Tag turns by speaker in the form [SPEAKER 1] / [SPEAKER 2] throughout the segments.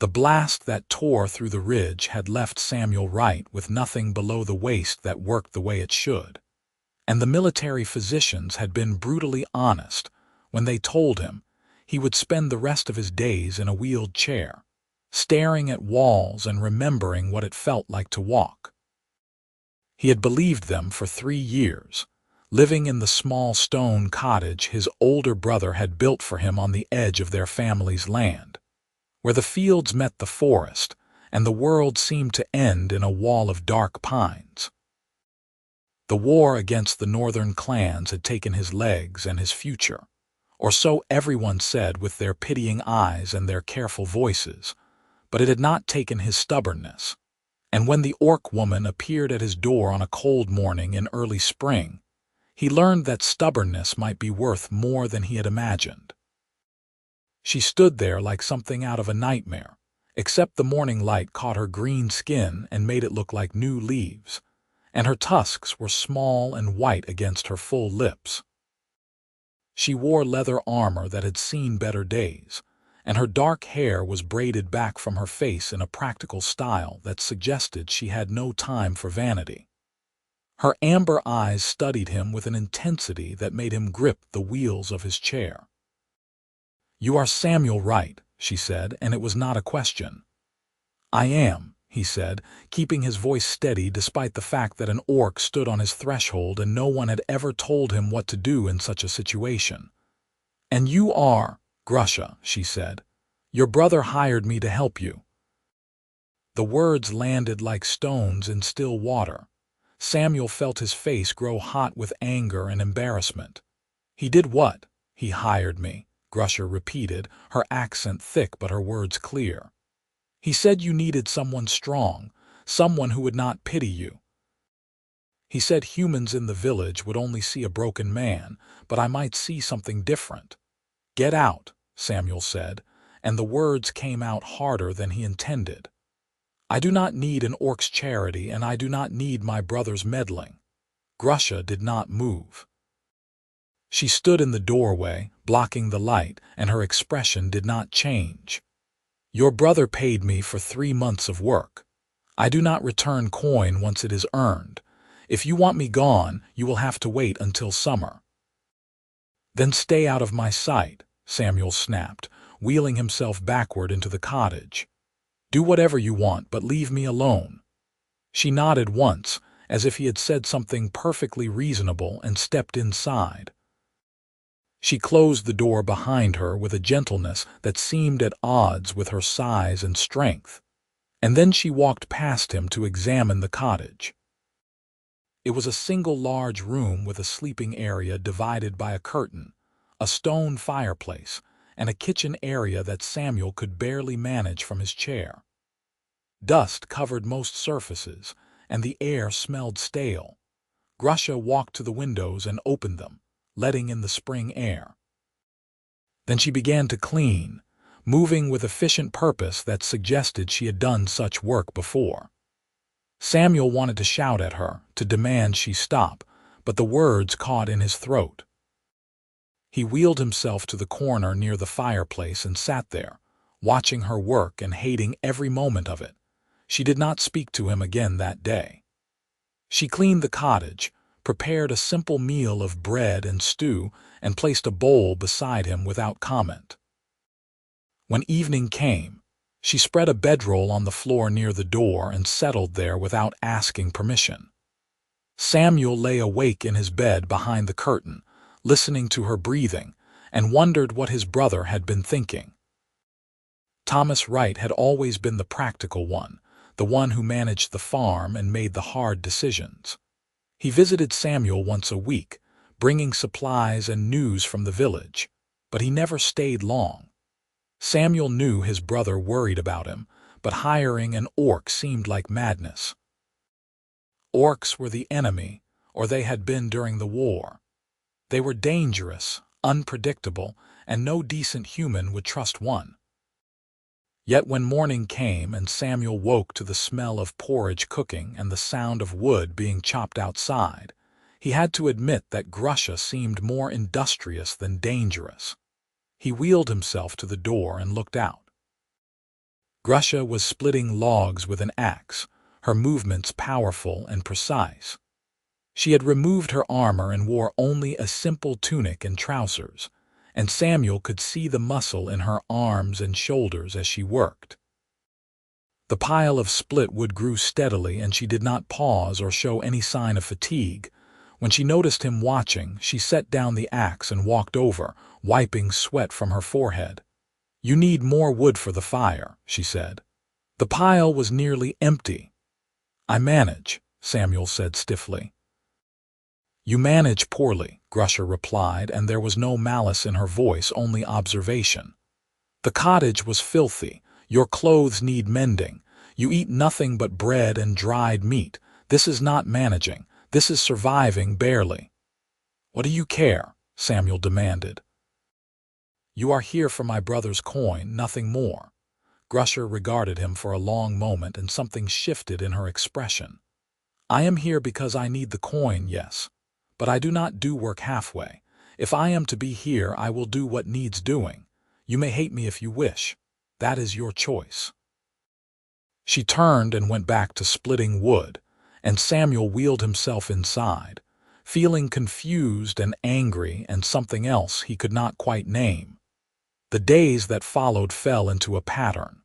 [SPEAKER 1] The blast that tore through the ridge had left Samuel Wright with nothing below the waist that worked the way it should. And the military physicians had been brutally honest when they told him he would spend the rest of his days in a wheeled chair, staring at walls and remembering what it felt like to walk. He had believed them for 3 years, living in the small stone cottage his older brother had built for him on the edge of their family's land, where the fields met the forest and the world seemed to end in a wall of dark pines. The war against the northern clans had taken his legs and his future, or so everyone said with their pitying eyes and their careful voices, but it had not taken his stubbornness. And when the orc woman appeared at his door on a cold morning in early spring, he learned that stubbornness might be worth more than he had imagined. She stood there like something out of a nightmare, except the morning light caught her green skin and made it look like new leaves, and her tusks were small and white against her full lips. She wore leather armor that had seen better days, and her dark hair was braided back from her face in a practical style that suggested she had no time for vanity. Her amber eyes studied him with an intensity that made him grip the wheels of his chair. "You are Samuel Wright," she said, and it was not a question. "I am," he said, keeping his voice steady despite the fact that an orc stood on his threshold and no one had ever told him what to do in such a situation. "And you are Grusha," she said. "Your brother hired me to help you." The words landed like stones in still water. Samuel felt his face grow hot with anger and embarrassment. "He did what?" "He hired me," Grusha repeated, her accent thick but her words clear. "He said you needed someone strong, someone who would not pity you. He said humans in the village would only see a broken man, but I might see something different." "Get out," Samuel said, and the words came out harder than he intended. "I do not need an orc's charity, and I do not need my brother's meddling." Grusha did not move. She stood in the doorway, blocking the light, and her expression did not change. "Your brother paid me for 3 months of work. I do not return coin once it is earned. If you want me gone, you will have to wait until summer." "Then stay out of my sight," Samuel snapped, wheeling himself backward into the cottage. "Do whatever you want, but leave me alone." She nodded once, as if he had said something perfectly reasonable, and stepped inside. She closed the door behind her with a gentleness that seemed at odds with her size and strength, and then she walked past him to examine the cottage. It was a single large room with a sleeping area divided by a curtain, a stone fireplace, and a kitchen area that Samuel could barely manage from his chair. Dust covered most surfaces, and the air smelled stale. Grusha walked to the windows and opened them, letting in the spring air. Then she began to clean, moving with efficient purpose that suggested she had done such work before. Samuel wanted to shout at her, to demand she stop, but the words caught in his throat. He wheeled himself to the corner near the fireplace and sat there, watching her work and hating every moment of it. She did not speak to him again that day. She cleaned the cottage, prepared a simple meal of bread and stew, and placed a bowl beside him without comment. When evening came, she spread a bedroll on the floor near the door and settled there without asking permission. Samuel lay awake in his bed behind the curtain, listening to her breathing, and wondered what his brother had been thinking. Thomas Wright had always been the practical one, the one who managed the farm and made the hard decisions. He visited Samuel once a week, bringing supplies and news from the village, but he never stayed long. Samuel knew his brother worried about him, but hiring an orc seemed like madness. Orcs were the enemy, or they had been during the war. They were dangerous, unpredictable, and no decent human would trust one. Yet when morning came and Samuel woke to the smell of porridge cooking and the sound of wood being chopped outside, he had to admit that Grusha seemed more industrious than dangerous. He wheeled himself to the door and looked out. Grusha was splitting logs with an axe, her movements powerful and precise. She had removed her armor and wore only a simple tunic and trousers, and Samuel could see the muscle in her arms and shoulders as she worked. The pile of split wood grew steadily, and she did not pause or show any sign of fatigue. When she noticed him watching, she set down the axe and walked over, wiping sweat from her forehead. "You need more wood for the fire," she said. The pile was nearly empty. "I manage," Samuel said stiffly. "You manage poorly," Grusha replied, and there was no malice in her voice, only observation. "The cottage was filthy. Your clothes need mending. You eat nothing but bread and dried meat. This is not managing. This is surviving barely." "What do you care?" Samuel demanded. "You are here for my brother's coin, nothing more." Grusha regarded him for a long moment, and something shifted in her expression. "I am here because I need the coin, yes. But I do not do work halfway. If I am to be here, I will do what needs doing. You may hate me if you wish. That is your choice." She turned and went back to splitting wood, and Samuel wheeled himself inside, feeling confused and angry and something else he could not quite name. The days that followed fell into a pattern.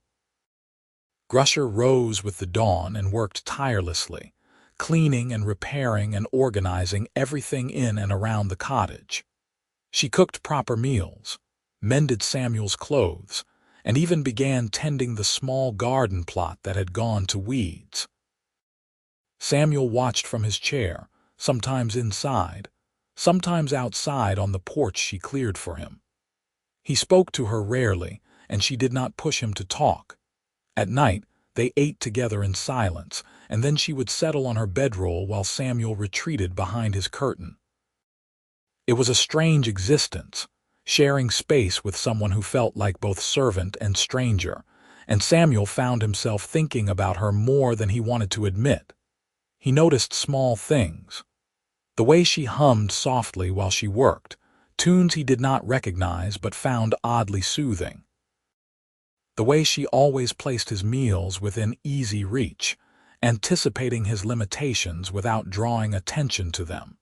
[SPEAKER 1] Grusha rose with the dawn and worked tirelessly, cleaning and repairing and organizing everything in and around the cottage. She cooked proper meals, mended Samuel's clothes, and even began tending the small garden plot that had gone to weeds. Samuel watched from his chair, sometimes inside, sometimes outside on the porch she cleared for him. He spoke to her rarely, and she did not push him to talk. At night, they ate together in silence, and then she would settle on her bedroll while Samuel retreated behind his curtain. It was a strange existence, sharing space with someone who felt like both servant and stranger, and Samuel found himself thinking about her more than he wanted to admit. He noticed small things. The way she hummed softly while she worked, tunes he did not recognize but found oddly soothing. The way she always placed his meals within easy reach, anticipating his limitations without drawing attention to them.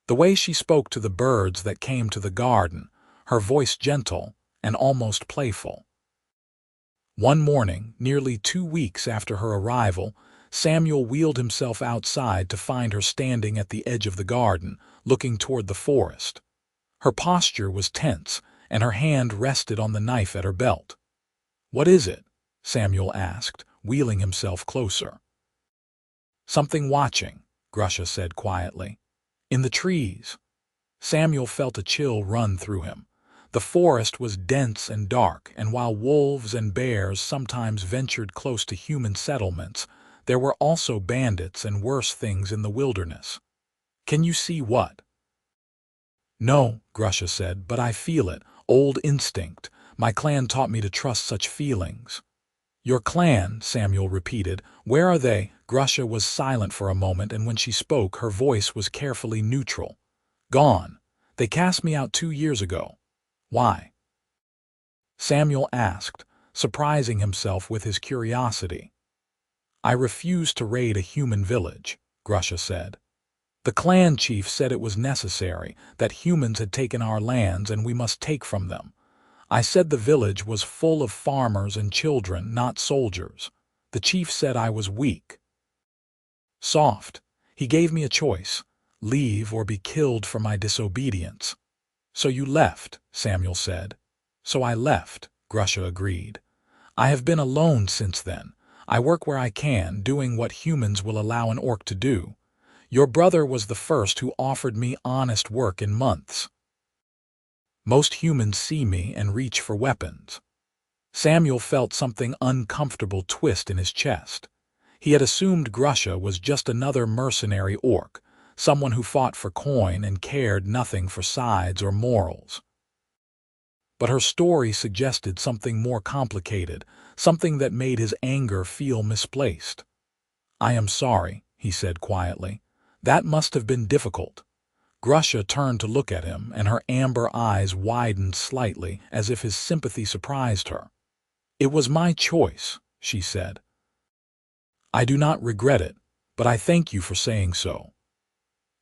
[SPEAKER 1] The way she spoke to the birds that came to the garden, her voice gentle and almost playful. One morning, nearly 2 weeks after her arrival, Samuel wheeled himself outside to find her standing at the edge of the garden, looking toward the forest. Her posture was tense, and her hand rested on the knife at her belt. "What is it?" Samuel asked, wheeling himself closer. "Something watching," Grusha said quietly. "In the trees." Samuel felt a chill run through him. The forest was dense and dark, and while wolves and bears sometimes ventured close to human settlements, there were also bandits and worse things in the wilderness. "Can you see what?" "No," Grusha said, "but I feel it. Old instinct. My clan taught me to trust such feelings." "Your clan," Samuel repeated. "Where are they?" Grusha was silent for a moment, and when she spoke, her voice was carefully neutral. "Gone. They cast me out 2 years ago." "Why?" Samuel asked, surprising himself with his curiosity. "I refused to raid a human village," Grusha said. "The clan chief said it was necessary, that humans had taken our lands and we must take from them. I said the village was full of farmers and children, not soldiers. The chief said I was weak. Soft. He gave me a choice, leave or be killed for my disobedience." "So you left," Samuel said. "So I left," Grusha agreed. "I have been alone since then. I work where I can, doing what humans will allow an orc to do. Your brother was the first who offered me honest work in months. Most humans see me and reach for weapons." Samuel felt something uncomfortable twist in his chest. He had assumed Grusha was just another mercenary orc, someone who fought for coin and cared nothing for sides or morals. But her story suggested something more complicated, something that made his anger feel misplaced. "I am sorry," he said quietly. "That must have been difficult." Grusha turned to look at him, and her amber eyes widened slightly, as if his sympathy surprised her. "It was my choice," she said. "I do not regret it, but I thank you for saying so."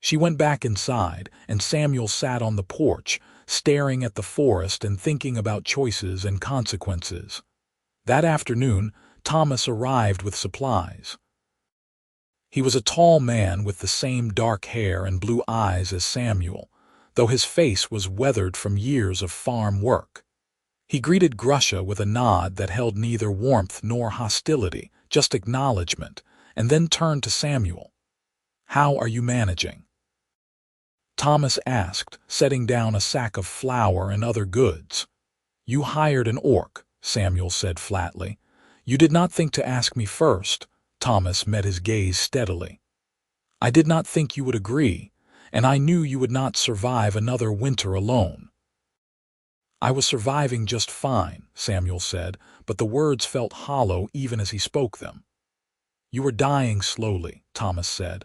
[SPEAKER 1] She went back inside, and Samuel sat on the porch, staring at the forest and thinking about choices and consequences. That afternoon, Thomas arrived with supplies. He was a tall man with the same dark hair and blue eyes as Samuel, though his face was weathered from years of farm work. He greeted Grusha with a nod that held neither warmth nor hostility, just acknowledgement, and then turned to Samuel. "How are you managing?" Thomas asked, setting down a sack of flour and other goods. "You hired an orc," Samuel said flatly. "You did not think to ask me first." Thomas met his gaze steadily. "I did not think you would agree, and I knew you would not survive another winter alone." "I was surviving just fine," Samuel said, but the words felt hollow even as he spoke them. "You were dying slowly," Thomas said.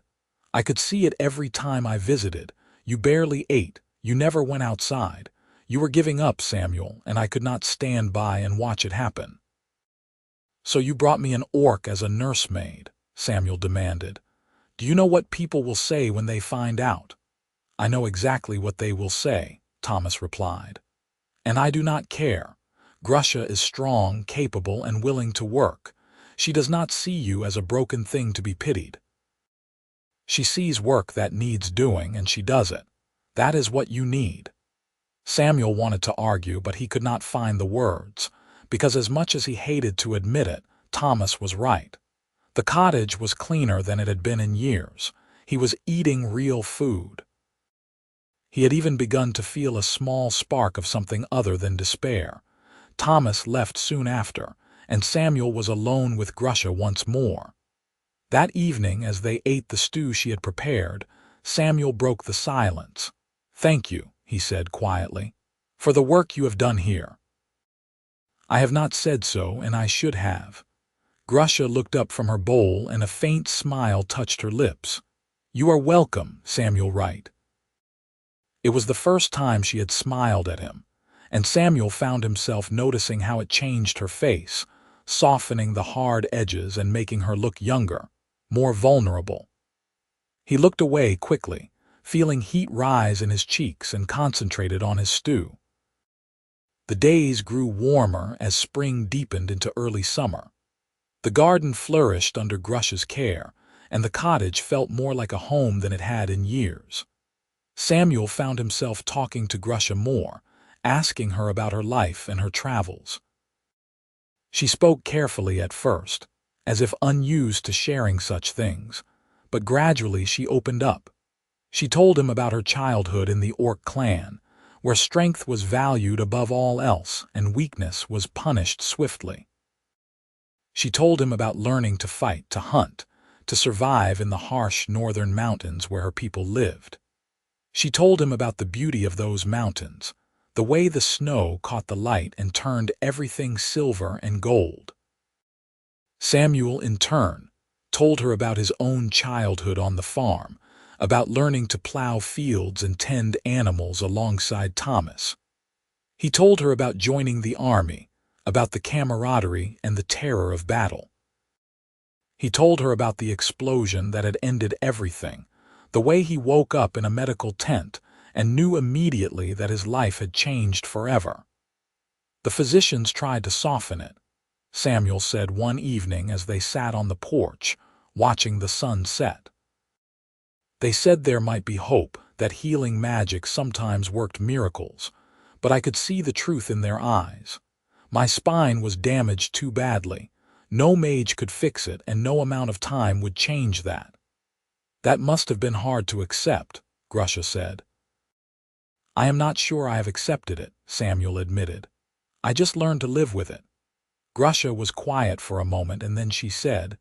[SPEAKER 1] "I could see it every time I visited. You barely ate. You never went outside. You were giving up, Samuel, and I could not stand by and watch it happen." "So you brought me an orc as a nursemaid?" Samuel demanded. "Do you know what people will say when they find out?" "I know exactly what they will say," Thomas replied. "And I do not care. Grusha is strong, capable, and willing to work. She does not see you as a broken thing to be pitied. She sees work that needs doing, and she does it. That is what you need." Samuel wanted to argue, but he could not find the words, because as much as he hated to admit it, Thomas was right. The cottage was cleaner than it had been in years. He was eating real food. He had even begun to feel a small spark of something other than despair. Thomas left soon after, and Samuel was alone with Grusha once more. That evening, as they ate the stew she had prepared, Samuel broke the silence. "Thank you," he said quietly, "for the work you have done here." "I have not said so, and I should have." Grusha looked up from her bowl, and a faint smile touched her lips. "You are welcome, Samuel Wright." It was the first time she had smiled at him, and Samuel found himself noticing how it changed her face, softening the hard edges and making her look younger, more vulnerable. He looked away quickly, feeling heat rise in his cheeks, and concentrated on his stew. The days grew warmer as spring deepened into early summer. The garden flourished under Grusha's care, and the cottage felt more like a home than it had in years. Samuel found himself talking to Grusha more, asking her about her life and her travels. She spoke carefully at first, as if unused to sharing such things, but gradually she opened up. She told him about her childhood in the orc clan, where strength was valued above all else and weakness was punished swiftly. She told him about learning to fight, to hunt, to survive in the harsh northern mountains where her people lived. She told him about the beauty of those mountains, the way the snow caught the light and turned everything silver and gold. Samuel, in turn, told her about his own childhood on the farm, about learning to plow fields and tend animals alongside Thomas. He told her about joining the army, about the camaraderie and the terror of battle. He told her about the explosion that had ended everything, the way he woke up in a medical tent and knew immediately that his life had changed forever. "The physicians tried to soften it," Samuel said one evening as they sat on the porch, watching the sun set. "They said there might be hope, that healing magic sometimes worked miracles, but I could see the truth in their eyes. My spine was damaged too badly. No mage could fix it, and no amount of time would change that." "That must have been hard to accept," Grusha said. "I am not sure I have accepted it," Samuel admitted. "I just learned to live with it." Grusha was quiet for a moment, and then she said,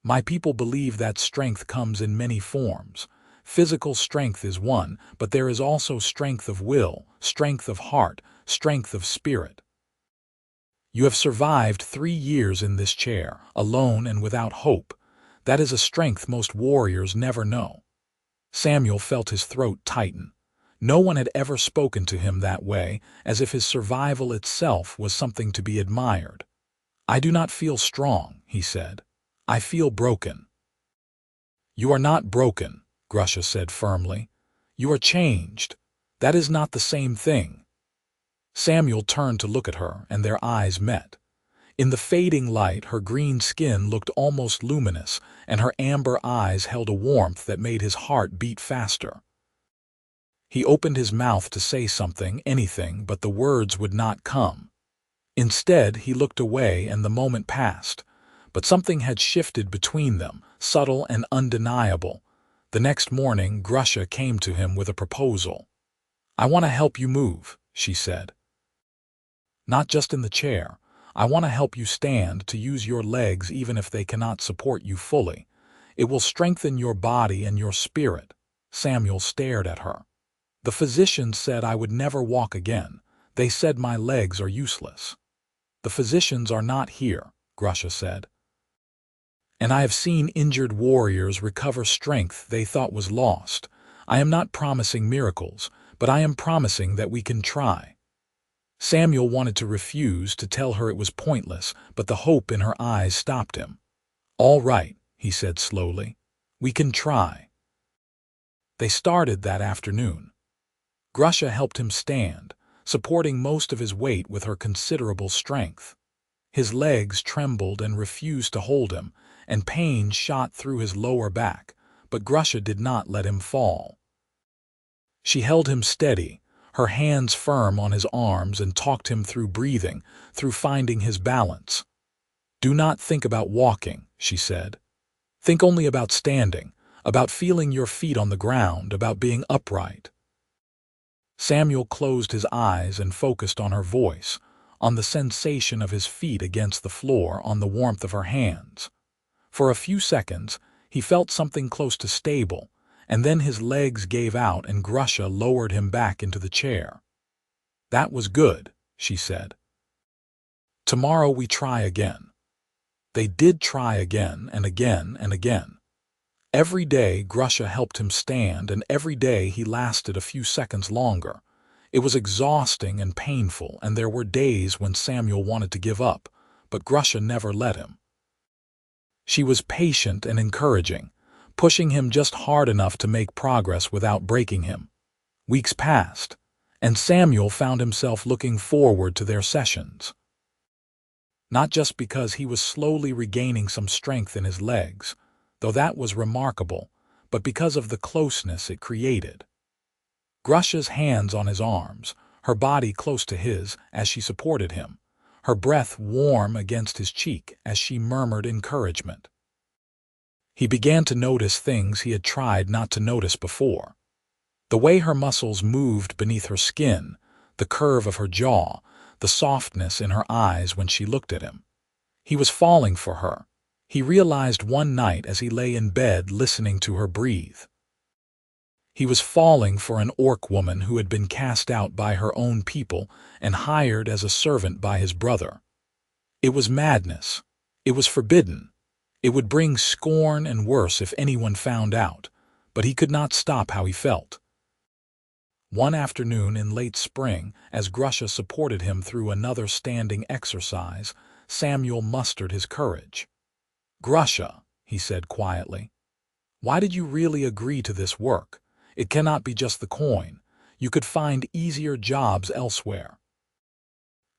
[SPEAKER 1] "My people believe that strength comes in many forms. Physical strength is one, but there is also strength of will, strength of heart, strength of spirit. You have survived 3 years in this chair, alone and without hope. That is a strength most warriors never know." Samuel felt his throat tighten. No one had ever spoken to him that way, as if his survival itself was something to be admired. "I do not feel strong," he said. "I feel broken." "You are not broken," Grusha said firmly. "You are changed. That is not the same thing." Samuel turned to look at her, and their eyes met. In the fading light, her green skin looked almost luminous, and her amber eyes held a warmth that made his heart beat faster. He opened his mouth to say something, anything, but the words would not come. Instead, he looked away and the moment passed. But something had shifted between them, subtle and undeniable. The next morning, Grusha came to him with a proposal. "I want to help you move," she said. "Not just in the chair. I want to help you stand, to use your legs even if they cannot support you fully. It will strengthen your body and your spirit." Samuel stared at her. "The physicians said I would never walk again. They said my legs are useless." "The physicians are not here," Grusha said. "And I have seen injured warriors recover strength they thought was lost. I am not promising miracles, but I am promising that we can try." Samuel wanted to refuse, to tell her it was pointless, but the hope in her eyes stopped him. "All right," he said slowly. "We can try." They started that afternoon. Grusha helped him stand, supporting most of his weight with her considerable strength. His legs trembled and refused to hold him, and pain shot through his lower back, but Grusha did not let him fall. She held him steady, her hands firm on his arms, and talked him through breathing, through finding his balance. "Do not think about walking," she said. "Think only about standing, about feeling your feet on the ground, about being upright." Samuel closed his eyes and focused on her voice, on the sensation of his feet against the floor, on the warmth of her hands. For a few seconds, he felt something close to stable, and then his legs gave out and Grusha lowered him back into the chair. "That was good," she said. "Tomorrow we try again." They did try again and again and again. Every day Grusha helped him stand, and every day he lasted a few seconds longer. It was exhausting and painful, and there were days when Samuel wanted to give up, but Grusha never let him. She was patient and encouraging, pushing him just hard enough to make progress without breaking him. Weeks passed, and Samuel found himself looking forward to their sessions. Not just because he was slowly regaining some strength in his legs, though that was remarkable, but because of the closeness it created. Grusha's hands on his arms, her body close to his as she supported him, her breath warm against his cheek as she murmured encouragement. He began to notice things he had tried not to notice before. The way her muscles moved beneath her skin, the curve of her jaw, the softness in her eyes when she looked at him. He was falling for her. He realized one night as he lay in bed listening to her breathe. He was falling for an orc woman who had been cast out by her own people and hired as a servant by his brother. It was madness. It was forbidden. It would bring scorn and worse if anyone found out, but he could not stop how he felt. One afternoon in late spring, as Grusha supported him through another standing exercise, Samuel mustered his courage. "Grusha," he said quietly, "why did you really agree to this work? It cannot be just the coin. You could find easier jobs elsewhere."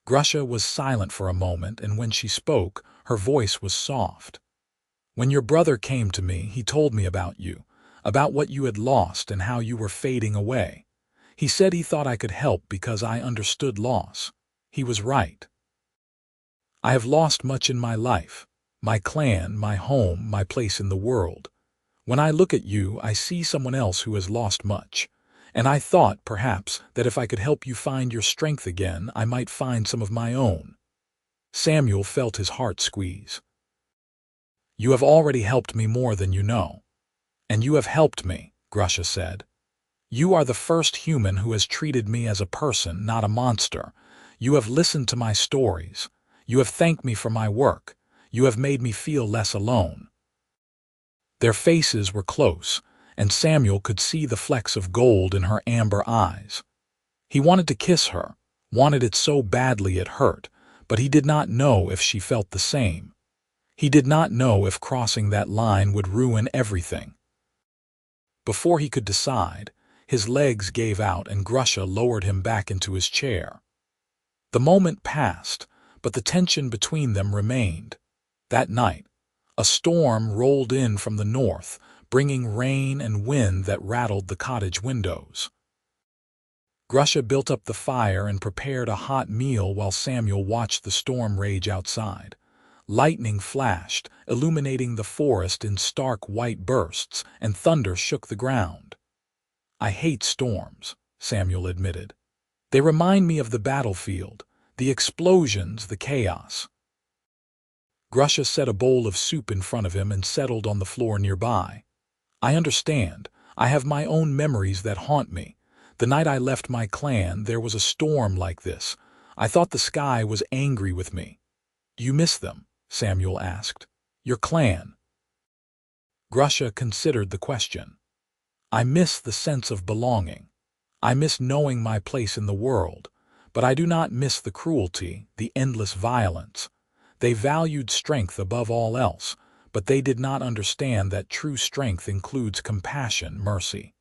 [SPEAKER 1] Grusha was silent for a moment, and when she spoke, her voice was soft. "When your brother came to me, he told me about you, about what you had lost and how you were fading away. He said he thought I could help because I understood loss. He was right. I have lost much in my life. My clan, my home, my place in the world. When I look at you, I see someone else who has lost much. And I thought, perhaps, that if I could help you find your strength again, I might find some of my own." Samuel felt his heart squeeze. "You have already helped me more than you know." "And you have helped me," Grusha said. "You are the first human who has treated me as a person, not a monster. You have listened to my stories. You have thanked me for my work. You have made me feel less alone." Their faces were close, and Samuel could see the flecks of gold in her amber eyes. He wanted to kiss her, wanted it so badly it hurt, but he did not know if she felt the same. He did not know if crossing that line would ruin everything. Before he could decide, his legs gave out and Grusha lowered him back into his chair. The moment passed, but the tension between them remained. That night, a storm rolled in from the north, bringing rain and wind that rattled the cottage windows. Grusha built up the fire and prepared a hot meal while Samuel watched the storm rage outside. Lightning flashed, illuminating the forest in stark white bursts, and thunder shook the ground. "I hate storms," Samuel admitted. "They remind me of the battlefield, the explosions, the chaos." Grusha set a bowl of soup in front of him and settled on the floor nearby. "I understand. I have my own memories that haunt me. The night I left my clan, there was a storm like this. I thought the sky was angry with me." "Do you miss them?" Samuel asked. "Your clan?" Grusha considered the question. "I miss the sense of belonging. I miss knowing my place in the world, but I do not miss the cruelty, the endless violence. They valued strength above all else, but they did not understand that true strength includes compassion, mercy.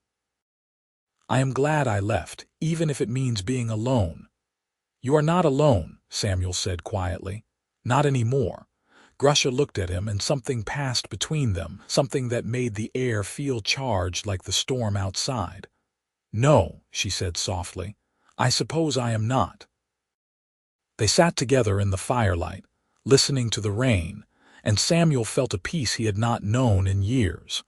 [SPEAKER 1] I am glad I left, even if it means being alone." "You are not alone," Samuel said quietly. "Not anymore." Grusha looked at him, and something passed between them, something that made the air feel charged like the storm outside. "No," she said softly. "I suppose I am not." They sat together in the firelight, listening to the rain, and Samuel felt a peace he had not known in years.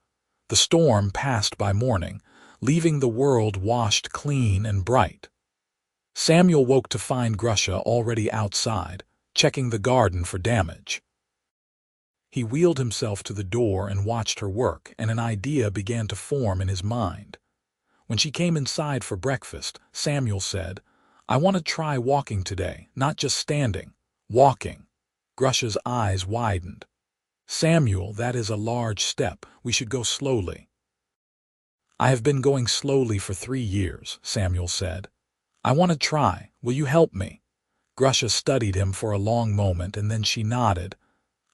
[SPEAKER 1] The storm passed by morning, leaving the world washed clean and bright. Samuel woke to find Grusha already outside, checking the garden for damage. He wheeled himself to the door and watched her work, and an idea began to form in his mind. When she came inside for breakfast, Samuel said, "I want to try walking today, not just standing. Walking." Grusha's eyes widened. "Samuel, that is a large step. We should go slowly." "I have been going slowly for 3 years," Samuel said. "I want to try. Will you help me?" Grusha studied him for a long moment, and then she nodded.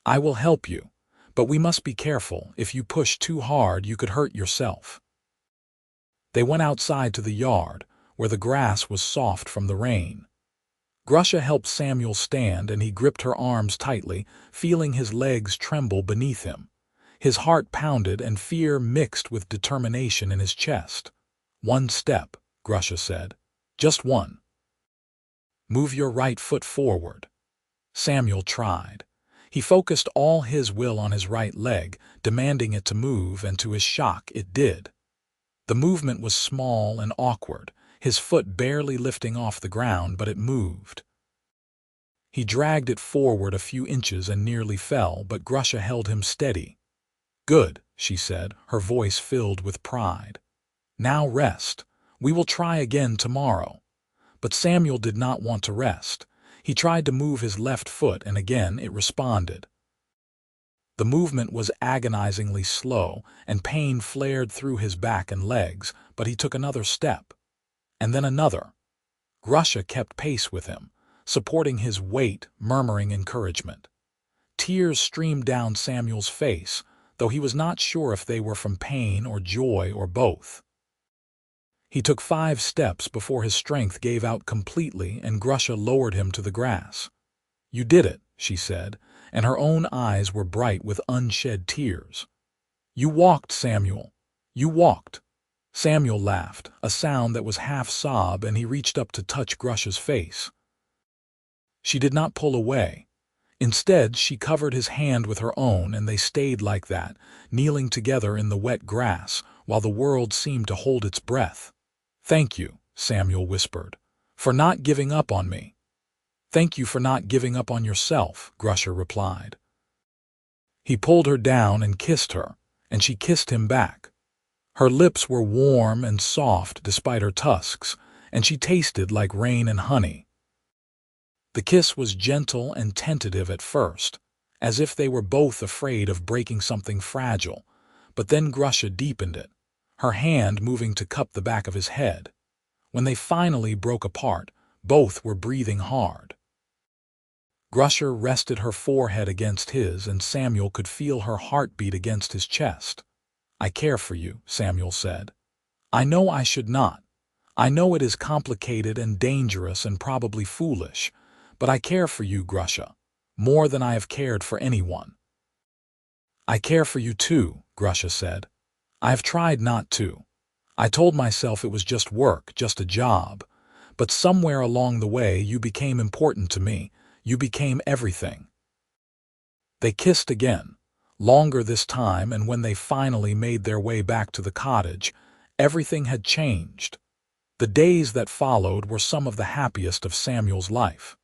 [SPEAKER 1] "I will help you, but we must be careful. If you push too hard, you could hurt yourself." They went outside to the yard, where the grass was soft from the rain. Grusha helped Samuel stand, and he gripped her arms tightly, feeling his legs tremble beneath him. His heart pounded, and fear mixed with determination in his chest. "One step," Grusha said. "Just one. Move your right foot forward." Samuel tried. He focused all his will on his right leg, demanding it to move, and to his shock, it did. The movement was small and awkward, his foot barely lifting off the ground, but it moved. He dragged it forward a few inches and nearly fell, but Grusha held him steady. "Good," she said, her voice filled with pride. "Now rest. We will try again tomorrow." But Samuel did not want to rest. He tried to move his left foot, and again it responded. The movement was agonizingly slow, and pain flared through his back and legs, but he took another step. And then another. Grusha kept pace with him, supporting his weight, murmuring encouragement. Tears streamed down Samuel's face, though he was not sure if they were from pain or joy or both. He took 5 steps before his strength gave out completely, and Grusha lowered him to the grass. "You did it," she said, and her own eyes were bright with unshed tears. "You walked, Samuel. You walked." Samuel laughed, a sound that was half sob, and he reached up to touch Grusha's face. She did not pull away. Instead, she covered his hand with her own, and they stayed like that, kneeling together in the wet grass, while the world seemed to hold its breath. "Thank you," Samuel whispered, "for not giving up on me." "Thank you for not giving up on yourself," Grusha replied. He pulled her down and kissed her, and she kissed him back. Her lips were warm and soft despite her tusks, and she tasted like rain and honey. The kiss was gentle and tentative at first, as if they were both afraid of breaking something fragile, but then Grusha deepened it, her hand moving to cup the back of his head. When they finally broke apart, both were breathing hard. Grusha rested her forehead against his, and Samuel could feel her heartbeat against his chest. "I care for you," Samuel said. "I know I should not. I know it is complicated and dangerous and probably foolish, but I care for you, Grusha, more than I have cared for anyone." "I care for you too," Grusha said. "I have tried not to. I told myself it was just work, just a job. But somewhere along the way you became important to me. You became everything." They kissed again, longer this time, and when they finally made their way back to the cottage, everything had changed. The days that followed were some of the happiest of Samuel's life.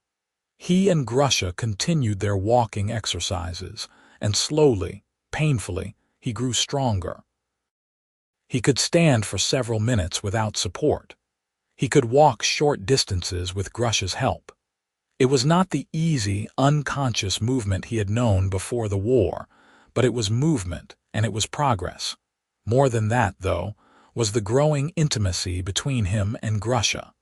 [SPEAKER 1] He and Grusha continued their walking exercises, and slowly, painfully, he grew stronger. He could stand for several minutes without support. He could walk short distances with Grusha's help. It was not the easy, unconscious movement he had known before the war, but it was movement, and it was progress. More than that, though, was the growing intimacy between him and Grusha.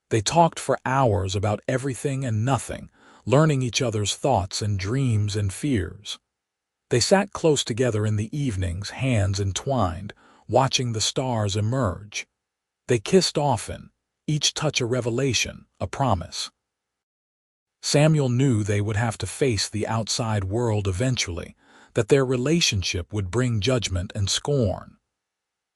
[SPEAKER 1] They talked for hours about everything and nothing, learning each other's thoughts and dreams and fears. They sat close together in the evenings, hands entwined, watching the stars emerge. They kissed often, each touch a revelation, a promise. Samuel knew they would have to face the outside world eventually, that their relationship would bring judgment and scorn.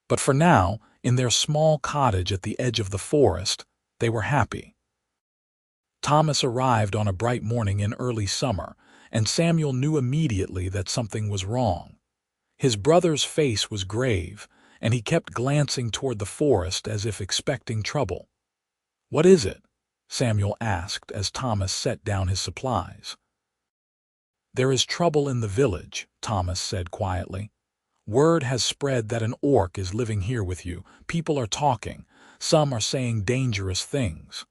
[SPEAKER 1] But for now, in their small cottage at the edge of the forest, they were happy. Thomas arrived on a bright morning in early summer, and Samuel knew immediately that something was wrong. His brother's face was grave, and he kept glancing toward the forest as if expecting trouble. "What is it?" Samuel asked as Thomas set down his supplies. "There is trouble in the village," Thomas said quietly. "Word has spread that an orc is living here with you. People are talking. Some are saying dangerous things."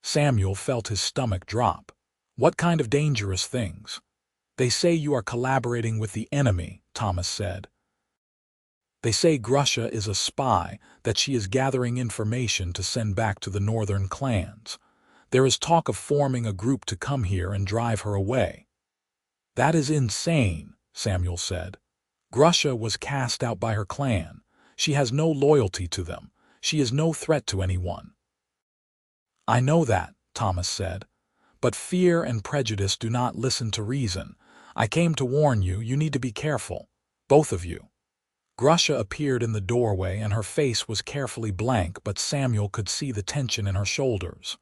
[SPEAKER 1] Samuel felt his stomach drop. "What kind of dangerous things?" "They say you are collaborating with the enemy," Thomas said. "They say Grusha is a spy, that she is gathering information to send back to the northern clans. There is talk of forming a group to come here and drive her away." "That is insane," Samuel said. "Grusha was cast out by her clan. She has no loyalty to them. She is no threat to anyone." "I know that," Thomas said. "But fear and prejudice do not listen to reason. I came to warn you, you need to be careful. Both of you." Grusha appeared in the doorway, and her face was carefully blank, but Samuel could see the tension in her shoulders.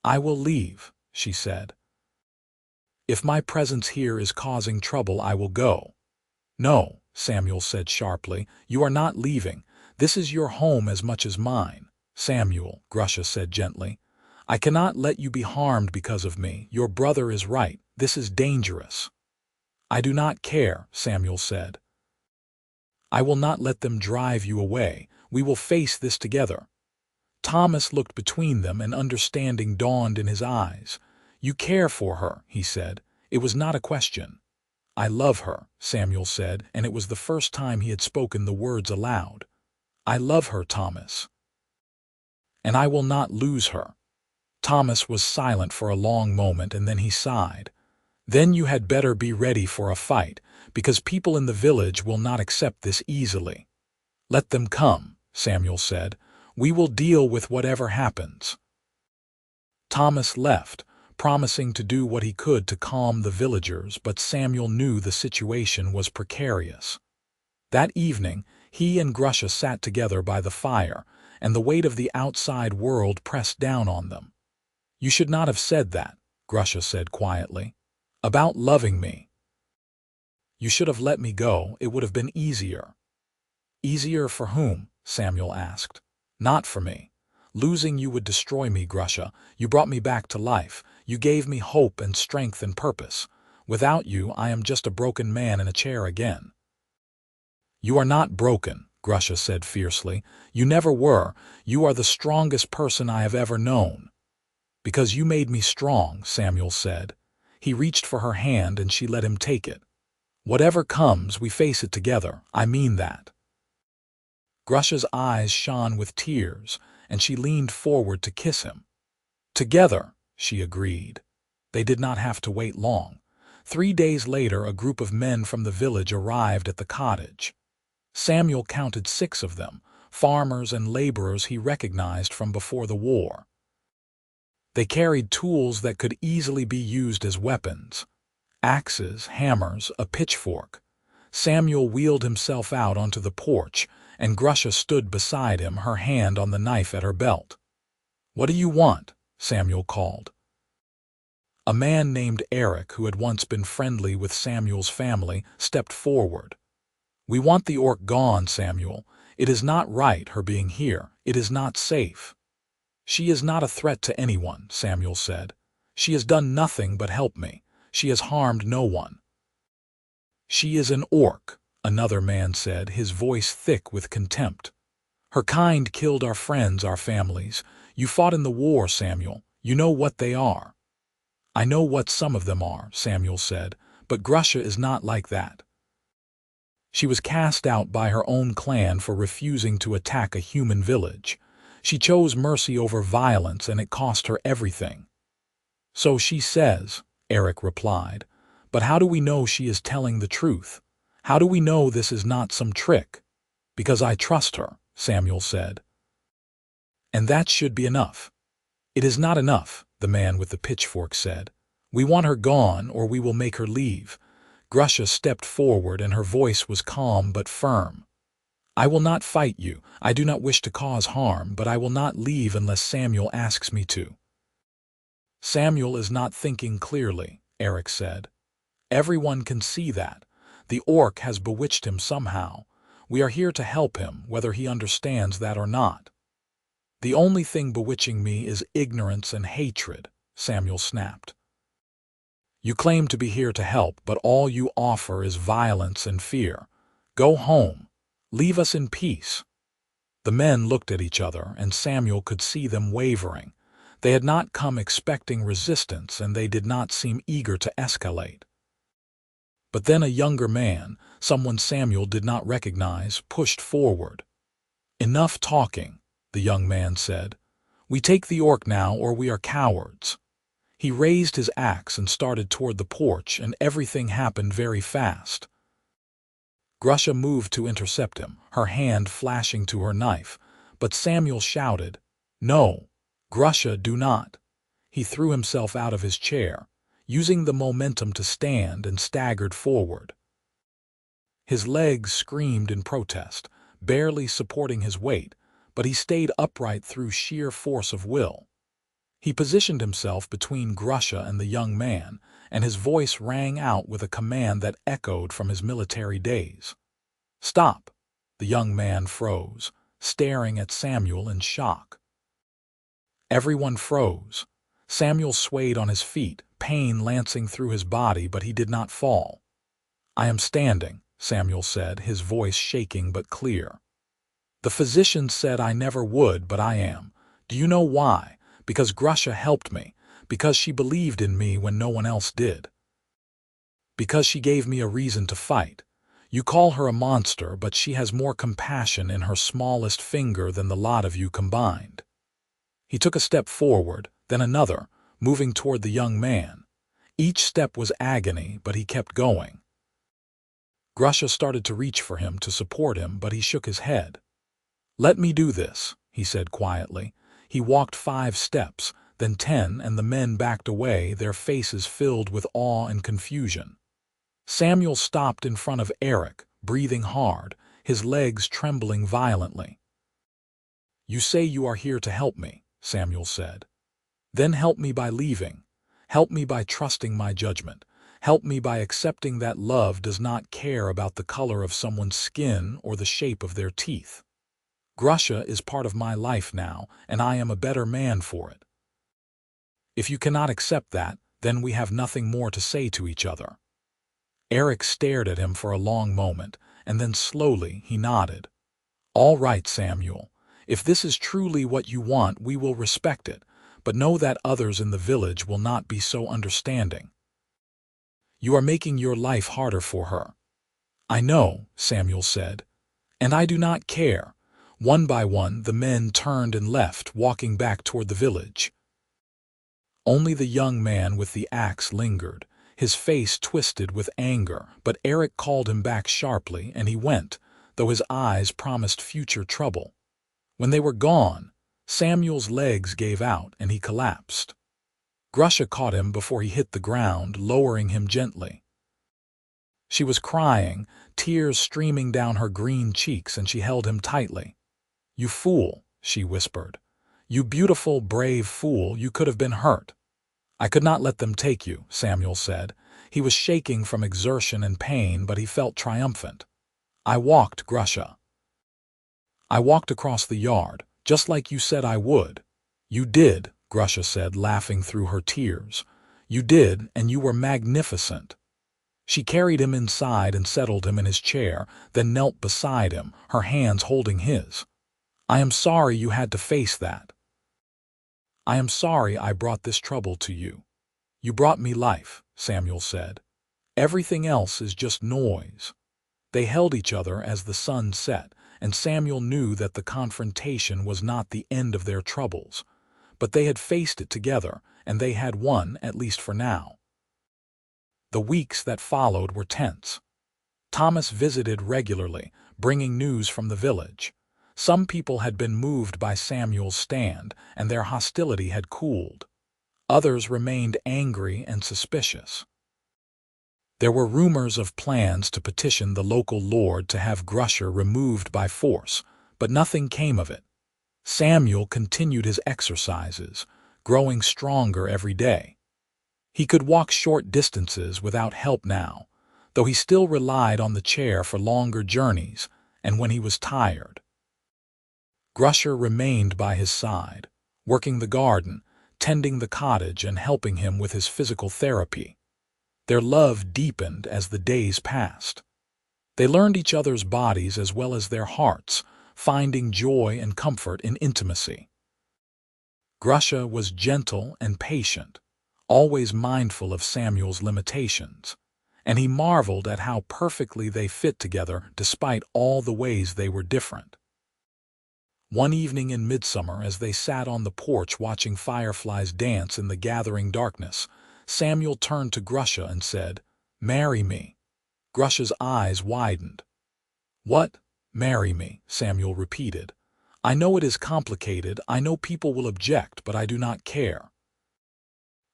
[SPEAKER 1] "I will leave," she said. "If my presence here is causing trouble, I will go." "No," Samuel said sharply, "you are not leaving. This is your home as much as mine." "Samuel," Grusha said gently, "I cannot let you be harmed because of me. Your brother is right. This is dangerous." "I do not care," Samuel said. "I will not let them drive you away. We will face this together." Thomas looked between them, and understanding dawned in his eyes. "You care for her," he said. "It was not a question." "I love her," Samuel said, and it was the first time he had spoken the words aloud. "I love her, Thomas. And I will not lose her." Thomas was silent for a long moment, and then he sighed. "Then you had better be ready for a fight, because people in the village will not accept this easily." "Let them come," Samuel said. "We will deal with whatever happens." Thomas left, promising to do what he could to calm the villagers, but Samuel knew the situation was precarious. That evening, he and Grusha sat together by the fire, and the weight of the outside world pressed down on them. "You should not have said that," Grusha said quietly. "About loving me. You should have let me go. It would have been easier." "Easier for whom?" Samuel asked. "Not for me. Losing you would destroy me, Grusha. You brought me back to life. You gave me hope and strength and purpose. Without you, I am just a broken man in a chair again." "You are not broken," Grusha said fiercely. "You never were. You are the strongest person I have ever known." "Because you made me strong," Samuel said. He reached for her hand, and she let him take it. "Whatever comes, we face it together. I mean that." Grusha's eyes shone with tears, and she leaned forward to kiss him. "Together," she agreed. They did not have to wait long. 3 days later, a group of men from the village arrived at the cottage. Samuel counted 6 of them, farmers and laborers he recognized from before the war. They carried tools that could easily be used as weapons: axes, hammers, a pitchfork. Samuel wheeled himself out onto the porch, and Grusha stood beside him, her hand on the knife at her belt. "What do you want?" Samuel called. A man named Eric, who had once been friendly with Samuel's family, stepped forward. "We want the orc gone, Samuel. It is not right, her being here. It is not safe." "She is not a threat to anyone," Samuel said. "She has done nothing but help me. She has harmed no one." "She is an orc," another man said, his voice thick with contempt. "Her kind killed our friends, our families. You fought in the war, Samuel. You know what they are." "I know what some of them are," Samuel said, "but Grusha is not like that. She was cast out by her own clan for refusing to attack a human village. She chose mercy over violence, and it cost her everything." "So she says," Eric replied. "But how do we know she is telling the truth? How do we know this is not some trick?" "Because I trust her," Samuel said. "And that should be enough." "It is not enough," the man with the pitchfork said. "We want her gone, or we will make her leave." Grusha stepped forward, and her voice was calm but firm. "I will not fight you. I do not wish to cause harm, but I will not leave unless Samuel asks me to." "Samuel is not thinking clearly," Eric said. "Everyone can see that. The orc has bewitched him somehow. We are here to help him, whether he understands that or not." "The only thing bewitching me is ignorance and hatred," Samuel snapped. "You claim to be here to help, but all you offer is violence and fear. Go home. Leave us in peace." The men looked at each other, and Samuel could see them wavering. They had not come expecting resistance, and they did not seem eager to escalate. But then a younger man, someone Samuel did not recognize, pushed forward. "Enough talking," the young man said. "We take the orc now, or we are cowards." He raised his axe and started toward the porch, and everything happened very fast. Grusha moved to intercept him, her hand flashing to her knife, but Samuel shouted, "No, Grusha, do not." He threw himself out of his chair, using the momentum to stand, and staggered forward. His legs screamed in protest, barely supporting his weight, but he stayed upright through sheer force of will. He positioned himself between Grusha and the young man, and his voice rang out with a command that echoed from his military days. "Stop!" The young man froze, staring at Samuel in shock. Everyone froze. Samuel swayed on his feet, pain lancing through his body, but he did not fall. "I am standing," Samuel said, his voice shaking but clear. "The physician said I never would, but I am. Do you know why? Because Grusha helped me, because she believed in me when no one else did. Because she gave me a reason to fight. You call her a monster, but she has more compassion in her smallest finger than the lot of you combined." He took a step forward, then another, moving toward the young man. Each step was agony, but he kept going. Grusha started to reach for him to support him, but he shook his head. "Let me do this," he said quietly. He walked 5 steps, then 10, and the men backed away, their faces filled with awe and confusion. Samuel stopped in front of Eric, breathing hard, his legs trembling violently. "You say you are here to help me," Samuel said. "Then help me by leaving. Help me by trusting my judgment. Help me by accepting that love does not care about the color of someone's skin or the shape of their teeth. Grusha is part of my life now, and I am a better man for it. If you cannot accept that, then we have nothing more to say to each other." Eric stared at him for a long moment, and then slowly he nodded. "All right, Samuel. If this is truly what you want, we will respect it, but know that others in the village will not be so understanding. You are making your life harder for her." "I know," Samuel said, "and I do not care." One by one, the men turned and left, walking back toward the village. Only the young man with the axe lingered, his face twisted with anger, but Eric called him back sharply, and he went, though his eyes promised future trouble. When they were gone, Samuel's legs gave out and he collapsed. Grusha caught him before he hit the ground, lowering him gently. She was crying, tears streaming down her green cheeks, and she held him tightly. "You fool," she whispered. "You beautiful, brave fool, you could have been hurt." "I could not let them take you," Samuel said. He was shaking from exertion and pain, but he felt triumphant. "I walked, Grusha. I walked across the yard, just like you said I would." "You did," Grusha said, laughing through her tears. "You did, and you were magnificent." She carried him inside and settled him in his chair, then knelt beside him, her hands holding his. "I am sorry you had to face that. I am sorry I brought this trouble to you." "You brought me life," Samuel said. "Everything else is just noise." They held each other as the sun set, and Samuel knew that the confrontation was not the end of their troubles. But they had faced it together, and they had won, at least for now. The weeks that followed were tense. Thomas visited regularly, bringing news from the village. Some people had been moved by Samuel's stand, and their hostility had cooled. Others remained angry and suspicious. There were rumors of plans to petition the local lord to have Grusha removed by force, but nothing came of it. Samuel continued his exercises, growing stronger every day. He could walk short distances without help now, though he still relied on the chair for longer journeys and when he was tired. Grusha remained by his side, working the garden, tending the cottage, and helping him with his physical therapy. Their love deepened as the days passed. They learned each other's bodies as well as their hearts, finding joy and comfort in intimacy. Grusha was gentle and patient, always mindful of Samuel's limitations, and he marveled at how perfectly they fit together despite all the ways they were different. One evening in midsummer, as they sat on the porch watching fireflies dance in the gathering darkness, Samuel turned to Grusha and said, "Marry me." Grusha's eyes widened. "What? Marry me?" Samuel repeated. "I know it is complicated, I know people will object, but I do not care.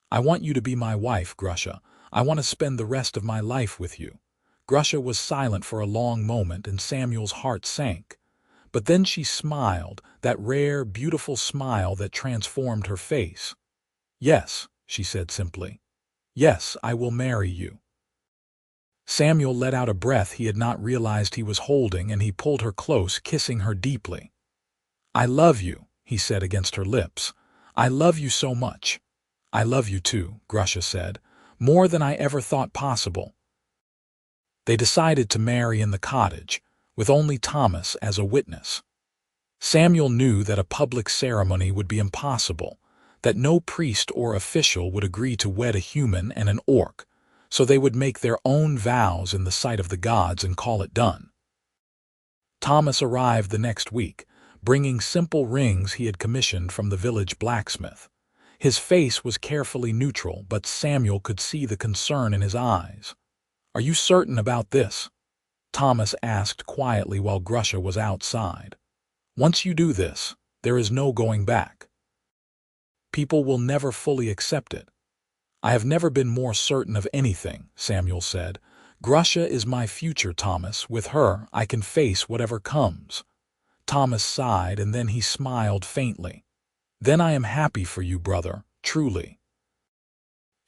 [SPEAKER 1] I want you to be my wife, Grusha. I want to spend the rest of my life with you." Grusha was silent for a long moment, and Samuel's heart sank. But then she smiled, that rare, beautiful smile that transformed her face. "Yes," she said simply. "Yes, I will marry you." Samuel let out a breath he had not realized he was holding, and he pulled her close, kissing her deeply. "I love you," he said against her lips. "I love you so much." "I love you too," Grusha said, "more than I ever thought possible." They decided to marry in the cottage, with only Thomas as a witness. Samuel knew that a public ceremony would be impossible, that no priest or official would agree to wed a human and an orc, so they would make their own vows in the sight of the gods and call it done. Thomas arrived the next week, bringing simple rings he had commissioned from the village blacksmith. His face was carefully neutral, but Samuel could see the concern in his eyes. "Are you certain about this?" Thomas asked quietly while Grusha was outside. "Once you do this, there is no going back. People will never fully accept it." "I have never been more certain of anything," Samuel said. "Grusha is my future, Thomas. With her, I can face whatever comes." Thomas sighed, and then he smiled faintly. "Then I am happy for you, brother, truly.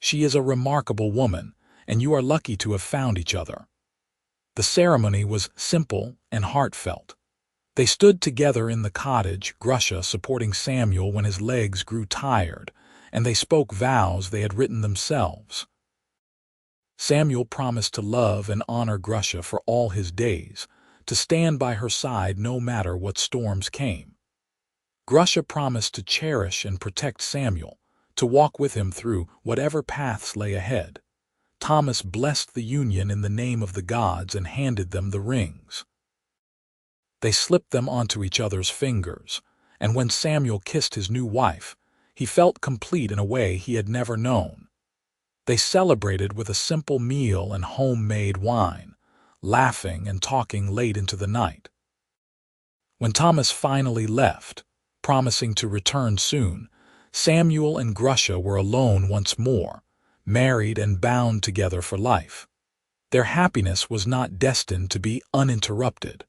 [SPEAKER 1] She is a remarkable woman, and you are lucky to have found each other." The ceremony was simple and heartfelt. They stood together in the cottage, Grusha supporting Samuel when his legs grew tired, and they spoke vows they had written themselves. Samuel promised to love and honor Grusha for all his days, to stand by her side no matter what storms came. Grusha promised to cherish and protect Samuel, to walk with him through whatever paths lay ahead. Thomas blessed the union in the name of the gods and handed them the rings. They slipped them onto each other's fingers, and when Samuel kissed his new wife, He felt complete in a way he had never known. They celebrated with a simple meal and homemade wine, laughing and talking late into the night. When Thomas finally left, promising to return soon, Samuel and Grusha were alone once more, married and bound together for life. Their happiness was not destined to be uninterrupted.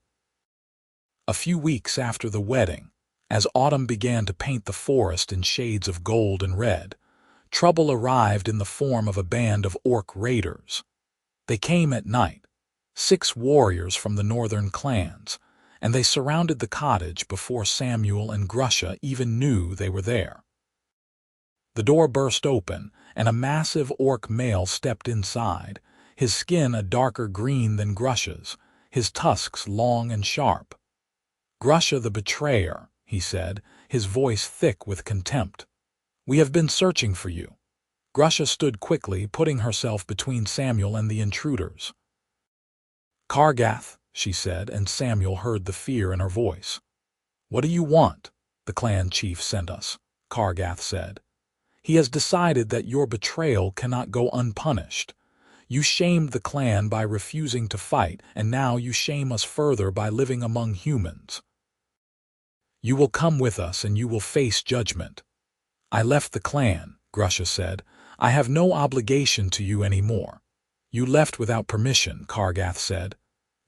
[SPEAKER 1] A few weeks after the wedding, as autumn began to paint the forest in shades of gold and red, trouble arrived in the form of a band of orc raiders. They came at night, 6 warriors from the northern clans, and they surrounded the cottage before Samuel and Grusha even knew they were there. The door burst open, and a massive orc male stepped inside, his skin a darker green than Grusha's, his tusks long and sharp. "Grusha the betrayer," he said, his voice thick with contempt. "We have been searching for you." Grusha stood quickly, putting herself between Samuel and the intruders. "Kargath," she said, and Samuel heard the fear in her voice. "What do you want?" "The clan chief sent us," Kargath said. "He has decided that your betrayal cannot go unpunished. You shamed the clan by refusing to fight, and now you shame us further by living among humans. You will come with us and you will face judgment." "I left the clan," Grusha said. "I have no obligation to you anymore." "You left without permission," Kargath said.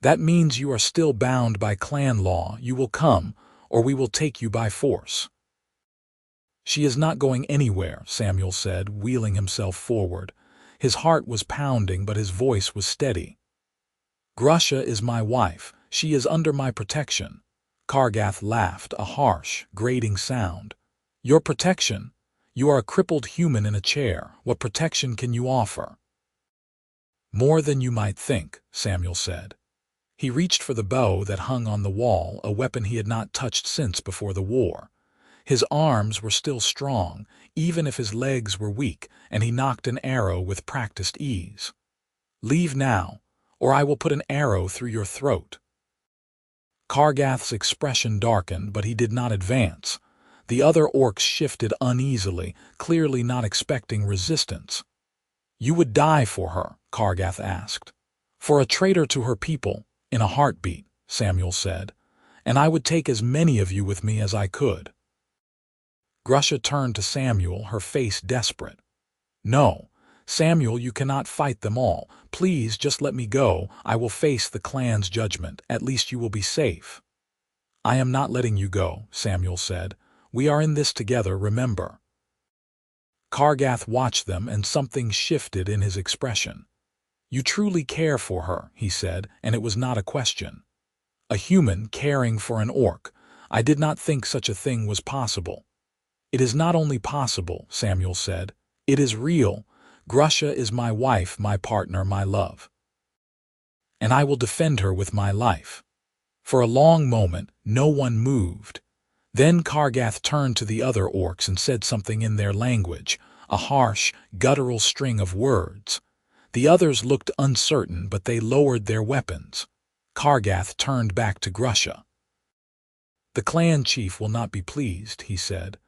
[SPEAKER 1] "That means you are still bound by clan law. You will come, or we will take you by force." "She is not going anywhere," Samuel said, wheeling himself forward. His heart was pounding, but his voice was steady. "Grusha is my wife. She is under my protection." Kargath laughed, a harsh, grating sound. "Your protection? You are a crippled human in a chair. What protection can you offer?" "More than you might think," Samuel said. He reached for the bow that hung on the wall, a weapon he had not touched since before the war. His arms were still strong, even if his legs were weak, and he knocked an arrow with practiced ease. "Leave now, or I will put an arrow through your throat." Kargath's expression darkened, but he did not advance. The other orcs shifted uneasily, clearly not expecting resistance. "You would die for her?" Kargath asked. "For a traitor to her people, in a heartbeat," Samuel said. "And I would take as many of you with me as I could." Grusha turned to Samuel, her face desperate. "No, Samuel, you cannot fight them all. Please just let me go. I will face the clan's judgment. At least you will be safe." "I am not letting you go," Samuel said. "We are in this together, remember." Kargath watched them, and something shifted in his expression. "You truly care for her," he said, and it was not a question. "A human caring for an orc. I did not think such a thing was possible." "It is not only possible," Samuel said. "It is real. Grusha is my wife, my partner, my love. And I will defend her with my life." For a long moment, no one moved. Then Kargath turned to the other orcs and said something in their language, a harsh, guttural string of words. The others looked uncertain, but they lowered their weapons. Kargath turned back to Grusha. "The clan chief will not be pleased," he said.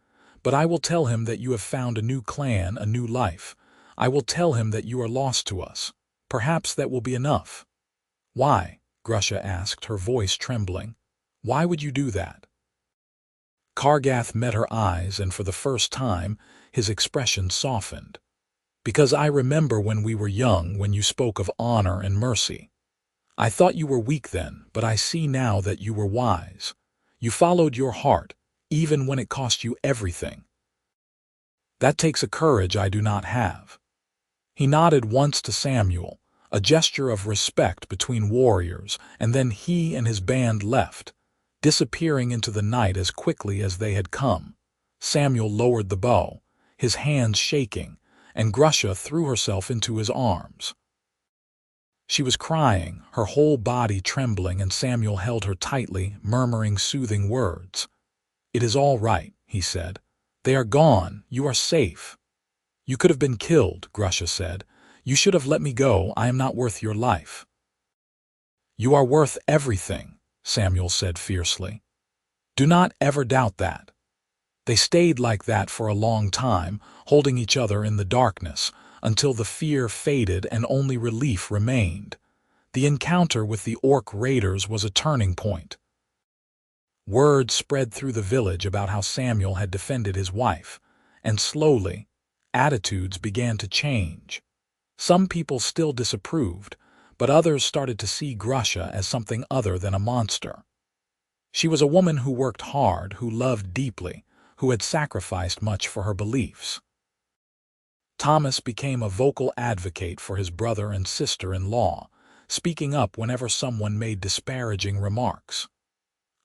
[SPEAKER 1] "But I will tell him that you have found a new clan, a new life. I will tell him that you are lost to us. Perhaps that will be enough." "Why?" Grusha asked, her voice trembling. "Why would you do that?" Kargath met her eyes, and for the first time, his expression softened. "Because I remember when we were young, when you spoke of honor and mercy. I thought you were weak then, but I see now that you were wise. You followed your heart, even when it cost you everything. That takes a courage I do not have." He nodded once to Samuel, a gesture of respect between warriors, and then he and his band left, disappearing into the night as quickly as they had come. Samuel lowered the bow, his hands shaking, and Grusha threw herself into his arms. She was crying, her whole body trembling, and Samuel held her tightly, murmuring soothing words. "It is all right," he said. "They are gone. You are safe." "You could have been killed," Grusha said. "You should have let me go. I am not worth your life." "You are worth everything," Samuel said fiercely. "Do not ever doubt that." They stayed like that for a long time, holding each other in the darkness, until the fear faded and only relief remained. The encounter with the orc raiders was a turning point. Word spread through the village about how Samuel had defended his wife, and slowly, attitudes began to change. Some people still disapproved, but others started to see Grusha as something other than a monster. She was a woman who worked hard, who loved deeply, who had sacrificed much for her beliefs. Thomas became a vocal advocate for his brother and sister-in-law, speaking up whenever someone made disparaging remarks.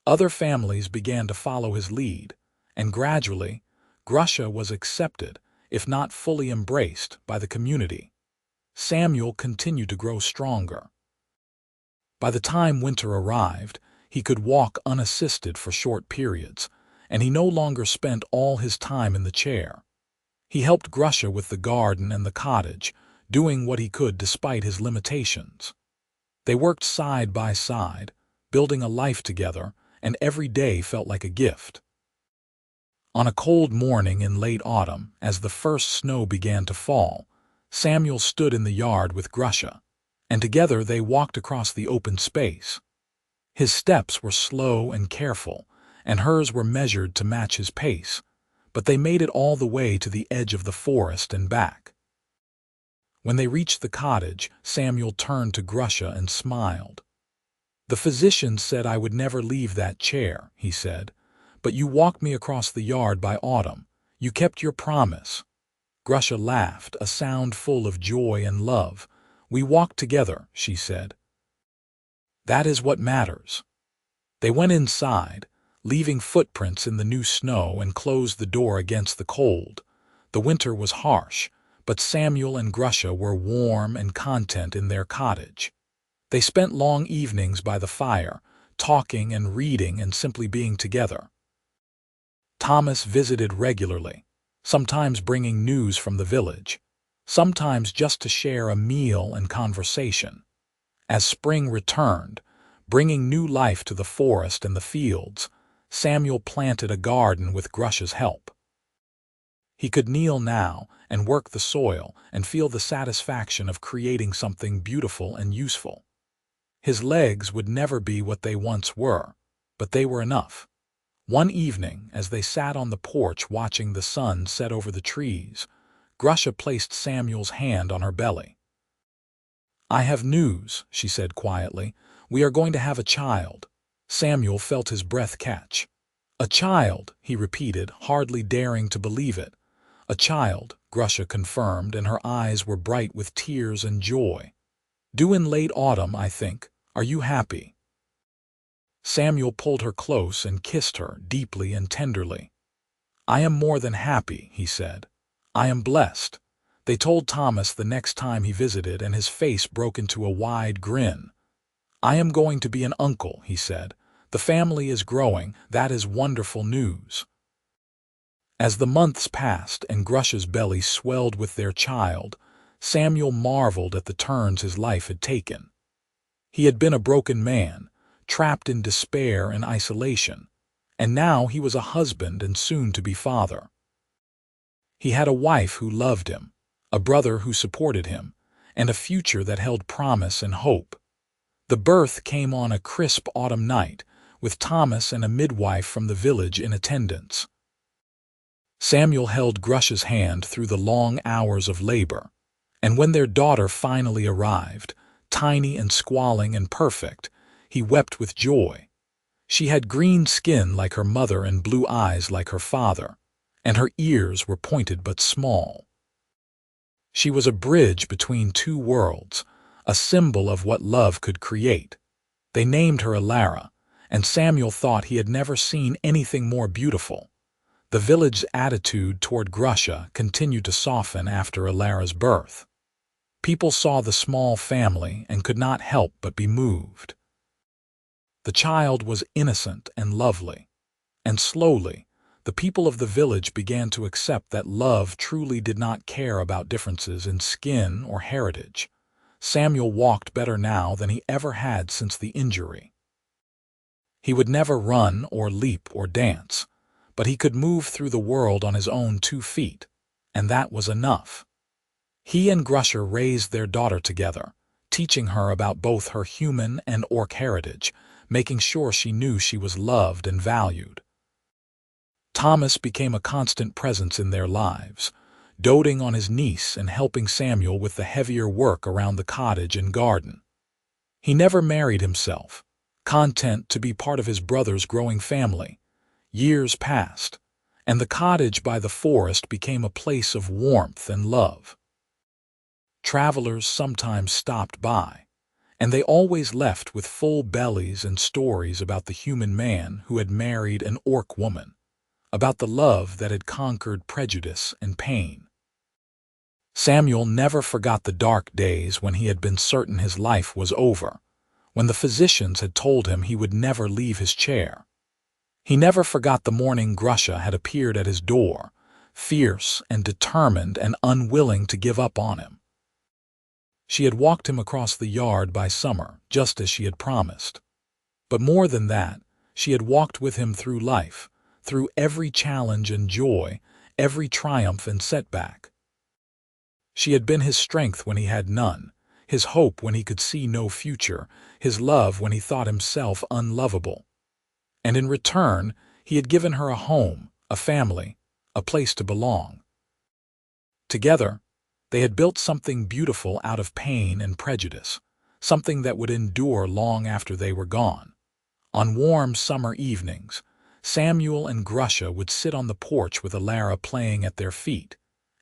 [SPEAKER 1] Other families began to follow his lead, and gradually, Grusha was accepted, if not fully embraced, by the community. Samuel continued to grow stronger. By the time winter arrived, he could walk unassisted for short periods, and he no longer spent all his time in the chair. He helped Grusha with the garden and the cottage, doing what he could despite his limitations. They worked side by side, building a life together, and every day felt like a gift. On a cold morning in late autumn, as the first snow began to fall, Samuel stood in the yard with Grusha, and together they walked across the open space. His steps were slow and careful, and hers were measured to match his pace, but they made it all the way to the edge of the forest and back. When they reached the cottage, Samuel turned to Grusha and smiled. "The physician said I would never leave that chair," he said, "but you walked me across the yard by autumn. You kept your promise." Grusha laughed, a sound full of joy and love. "We walked together," she said. "That is what matters." They went inside, leaving footprints in the new snow, and closed the door against the cold. The winter was harsh, but Samuel and Grusha were warm and content in their cottage. They spent long evenings by the fire, talking and reading and simply being together. Thomas visited regularly, sometimes bringing news from the village, sometimes just to share a meal and conversation. As spring returned, bringing new life to the forest and the fields, Samuel planted a garden with Grusha's help. He could kneel now and work the soil and feel the satisfaction of creating something beautiful and useful. His legs would never be what they once were, but they were enough. One evening, as they sat on the porch watching the sun set over the trees, Grusha placed Samuel's hand on her belly. "I have news," she said quietly. "We are going to have a child." Samuel felt his breath catch. "A child," he repeated, hardly daring to believe it. "A child," Grusha confirmed, and her eyes were bright with tears and joy. "Due in late autumn, I think. Are you happy?" Samuel pulled her close and kissed her deeply and tenderly. "I am more than happy," he said. "I am blessed." They told Thomas the next time he visited, and his face broke into a wide grin. "I am going to be an uncle," he said. "The family is growing. That is wonderful news." As the months passed and Grusha's belly swelled with their child, Samuel marveled at the turns his life had taken. He had been a broken man, trapped in despair and isolation, and now he was a husband and soon-to-be father. He had a wife who loved him, a brother who supported him, and a future that held promise and hope. The birth came on a crisp autumn night, with Thomas and a midwife from the village in attendance. Samuel held Grusha's hand through the long hours of labor, and when their daughter finally arrived, tiny and squalling and perfect, he wept with joy. She had green skin like her mother and blue eyes like her father, and her ears were pointed but small. She was a bridge between two worlds, a symbol of what love could create. They named her Alara, and Samuel thought he had never seen anything more beautiful. The village's attitude toward Grusha continued to soften after Alara's birth. People saw the small family and could not help but be moved. The child was innocent and lovely, and slowly, the people of the village began to accept that love truly did not care about differences in skin or heritage. Samuel walked better now than he ever had since the injury. He would never run or leap or dance, but he could move through the world on his own 2 feet, and that was enough. He and Grusha raised their daughter together, teaching her about both her human and orc heritage, making sure she knew she was loved and valued. Thomas became a constant presence in their lives, doting on his niece and helping Samuel with the heavier work around the cottage and garden. He never married himself, content to be part of his brother's growing family. Years passed, and the cottage by the forest became a place of warmth and love. Travelers sometimes stopped by, and they always left with full bellies and stories about the human man who had married an orc woman, about the love that had conquered prejudice and pain. Samuel never forgot the dark days when he had been certain his life was over, when the physicians had told him he would never leave his chair. He never forgot the morning Grusha had appeared at his door, fierce and determined and unwilling to give up on him. She had walked him across the yard by summer, just as she had promised. But more than that, she had walked with him through life, through every challenge and joy, every triumph and setback. She had been his strength when he had none, his hope when he could see no future, his love when he thought himself unlovable. And in return, he had given her a home, a family, a place to belong. Together, they had built something beautiful out of pain and prejudice, something that would endure long after they were gone. On warm summer evenings, Samuel and Grusha would sit on the porch with Alara playing at their feet,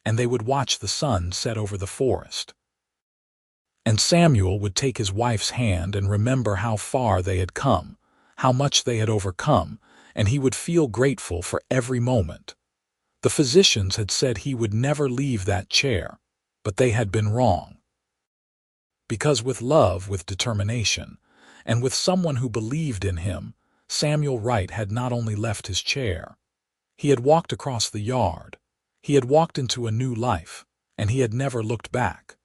[SPEAKER 1] and they would watch the sun set over the forest. And Samuel would take his wife's hand and remember how far they had come, how much they had overcome, and he would feel grateful for every moment. The physicians had said he would never leave that chair, but they had been wrong. Because with love, with determination, and with someone who believed in him, Samuel Wright had not only left his chair. He had walked across the yard. He had walked into a new life, and he had never looked back.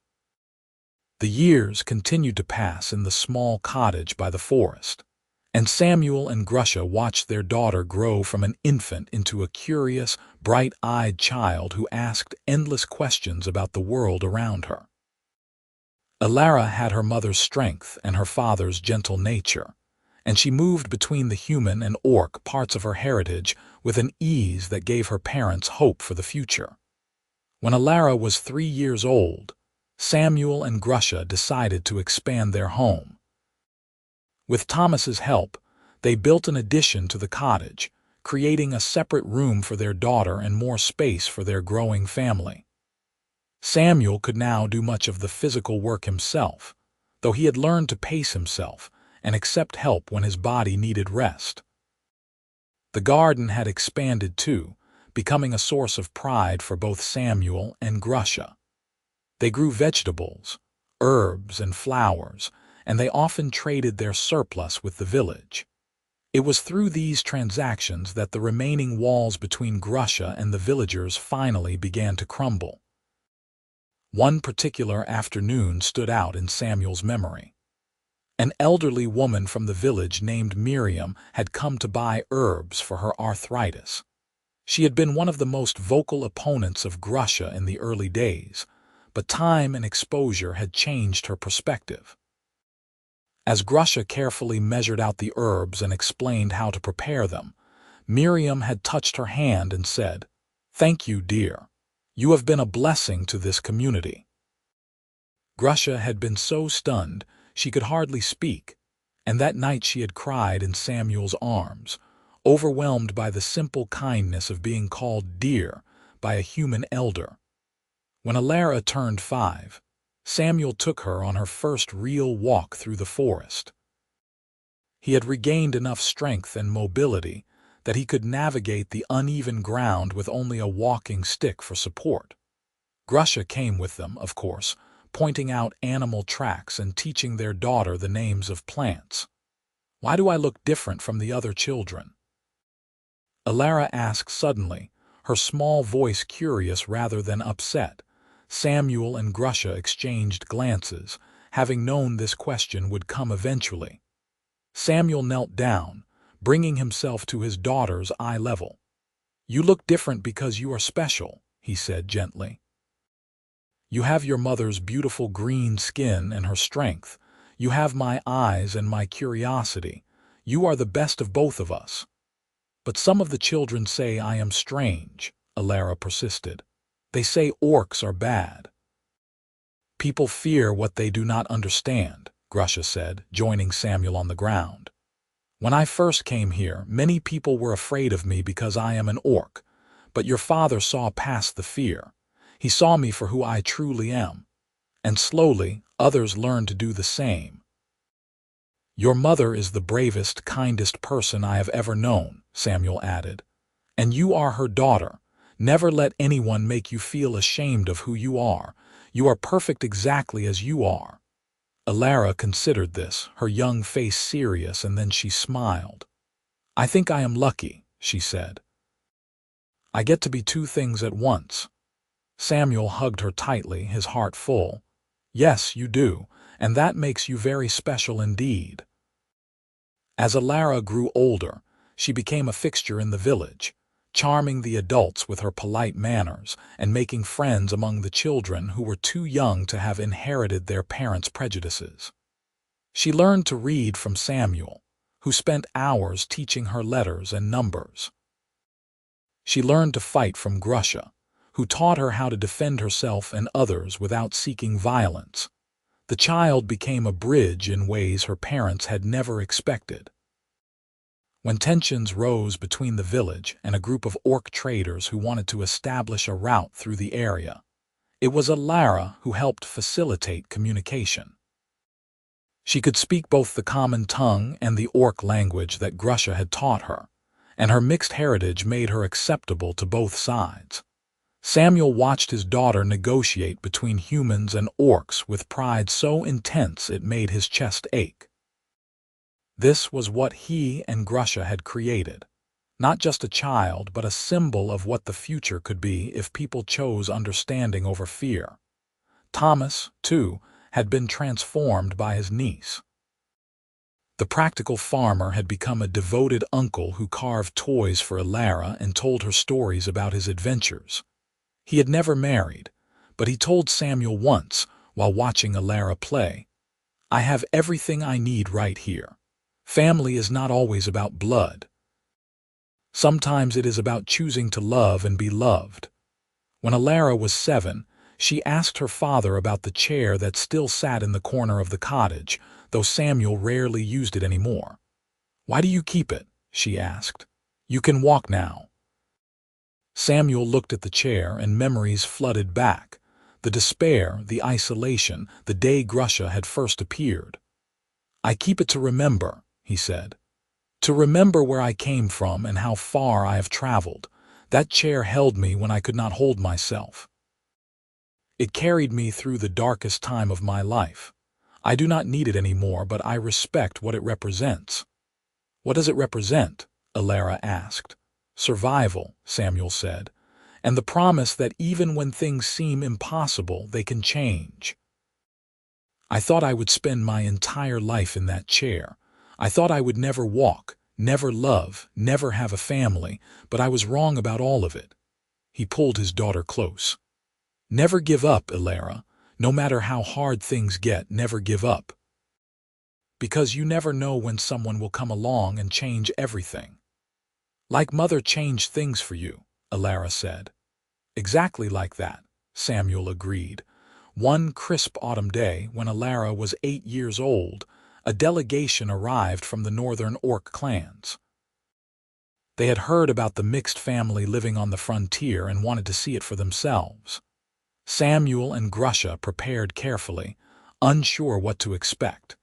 [SPEAKER 1] The years continued to pass in the small cottage by the forest, and Samuel and Grusha watched their daughter grow from an infant into a curious, bright-eyed child who asked endless questions about the world around her. Alara had her mother's strength and her father's gentle nature, and she moved between the human and orc parts of her heritage with an ease that gave her parents hope for the future. When Alara was 3 years old, Samuel and Grusha decided to expand their home. With Thomas's help, they built an addition to the cottage, creating a separate room for their daughter and more space for their growing family. Samuel could now do much of the physical work himself, though he had learned to pace himself and accept help when his body needed rest. The garden had expanded too, becoming a source of pride for both Samuel and Grusha. They grew vegetables, herbs, and flowers, and they often traded their surplus with the village. It was through these transactions that the remaining walls between Grusha and the villagers finally began to crumble. One particular afternoon stood out in Samuel's memory. An elderly woman from the village named Miriam had come to buy herbs for her arthritis. She had been one of the most vocal opponents of Grusha in the early days, but time and exposure had changed her perspective. As Grusha carefully measured out the herbs and explained how to prepare them, Miriam had touched her hand and said, "Thank you, dear. You have been a blessing to this community." Grusha had been so stunned she could hardly speak, and that night she had cried in Samuel's arms, overwhelmed by the simple kindness of being called dear by a human elder. When Alara turned 5, Samuel took her on her first real walk through the forest. He had regained enough strength and mobility that he could navigate the uneven ground with only a walking stick for support. Grusha came with them, of course, pointing out animal tracks and teaching their daughter the names of plants. "Why do I look different from the other children?" Alara asked suddenly, her small voice curious rather than upset. Samuel and Grusha exchanged glances, having known this question would come eventually. Samuel knelt down, bringing himself to his daughter's eye level. "You look different because you are special," he said gently. "You have your mother's beautiful green skin and her strength. You have my eyes and my curiosity. You are the best of both of us." "But some of the children say I am strange," Alara persisted. "They say orcs are bad." "People fear what they do not understand," Grusha said, joining Samuel on the ground. "When I first came here, many people were afraid of me because I am an orc, but your father saw past the fear. He saw me for who I truly am. And slowly, others learned to do the same." "Your mother is the bravest, kindest person I have ever known," Samuel added. "And you are her daughter. Never let anyone make you feel ashamed of who you are. You are perfect exactly as you are." Alara considered this, her young face serious, and then she smiled. "I think I am lucky," she said. "I get to be two things at once." Samuel hugged her tightly, his heart full. "Yes, you do, and that makes you very special indeed." As Alara grew older, she became a fixture in the village, charming the adults with her polite manners and making friends among the children who were too young to have inherited their parents' prejudices. She learned to read from Samuel, who spent hours teaching her letters and numbers. She learned to fight from Grusha, who taught her how to defend herself and others without seeking violence. The child became a bridge in ways her parents had never expected. When tensions rose between the village and a group of orc traders who wanted to establish a route through the area, it was Alara who helped facilitate communication. She could speak both the common tongue and the orc language that Grusha had taught her, and her mixed heritage made her acceptable to both sides. Samuel watched his daughter negotiate between humans and orcs with pride so intense it made his chest ache. This was what he and Grusha had created. Not just a child, but a symbol of what the future could be if people chose understanding over fear. Thomas, too, had been transformed by his niece. The practical farmer had become a devoted uncle who carved toys for Alara and told her stories about his adventures. He had never married, but he told Samuel once, while watching Alara play, "I have everything I need right here. Family is not always about blood. Sometimes it is about choosing to love and be loved." When Alara was 7, she asked her father about the chair that still sat in the corner of the cottage, though Samuel rarely used it anymore. "Why do you keep it?" she asked. "You can walk now." Samuel looked at the chair and memories flooded back. The despair, the isolation, the day Grusha had first appeared. "I keep it to remember," he said. "To remember where I came from and how far I have traveled. That chair held me when I could not hold myself. It carried me through the darkest time of my life. I do not need it anymore, but I respect what it represents." "What does it represent?" Alara asked. "Survival," Samuel said, "and the promise that even when things seem impossible, they can change." "I thought I would spend my entire life in that chair. I thought I would never walk, never love, never have a family, but I was wrong about all of it." He pulled his daughter close. "Never give up, Alara. No matter how hard things get, never give up. Because you never know when someone will come along and change everything." "Like Mother changed things for you," Alara said. "Exactly like that," Samuel agreed. One crisp autumn day, when Alara was 8 years old, a delegation arrived from the northern orc clans. They had heard about the mixed family living on the frontier and wanted to see it for themselves. Samuel and Grusha prepared carefully, unsure what to expect.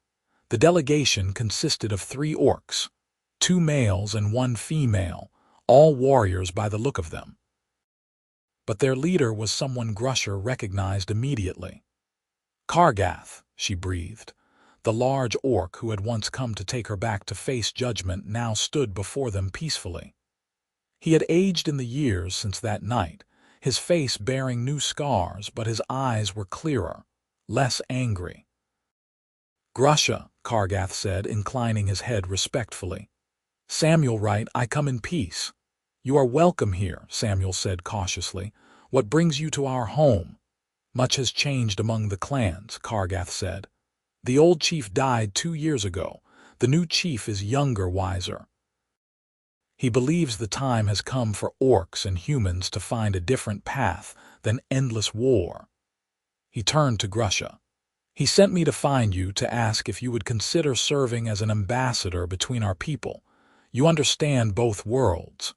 [SPEAKER 1] The delegation consisted of 3 orcs, 2 males and 1 female, all warriors by the look of them. But their leader was someone Grusha recognized immediately. "Kargath," she breathed. The large orc who had once come to take her back to face judgment now stood before them peacefully. He had aged in the years since that night, his face bearing new scars, but his eyes were clearer, less angry. "Grusha," Kargath said, inclining his head respectfully. "Samuel Wright, I come in peace. "You are welcome here," Samuel said cautiously. "What brings you to our home?" "Much has changed among the clans," Kargath said. "The old chief died 2 years ago. The new chief is younger, wiser. He believes the time has come for orcs and humans to find a different path than endless war." He turned to Grusha. "He sent me to find you to ask if you would consider serving as an ambassador between our people. You understand both worlds.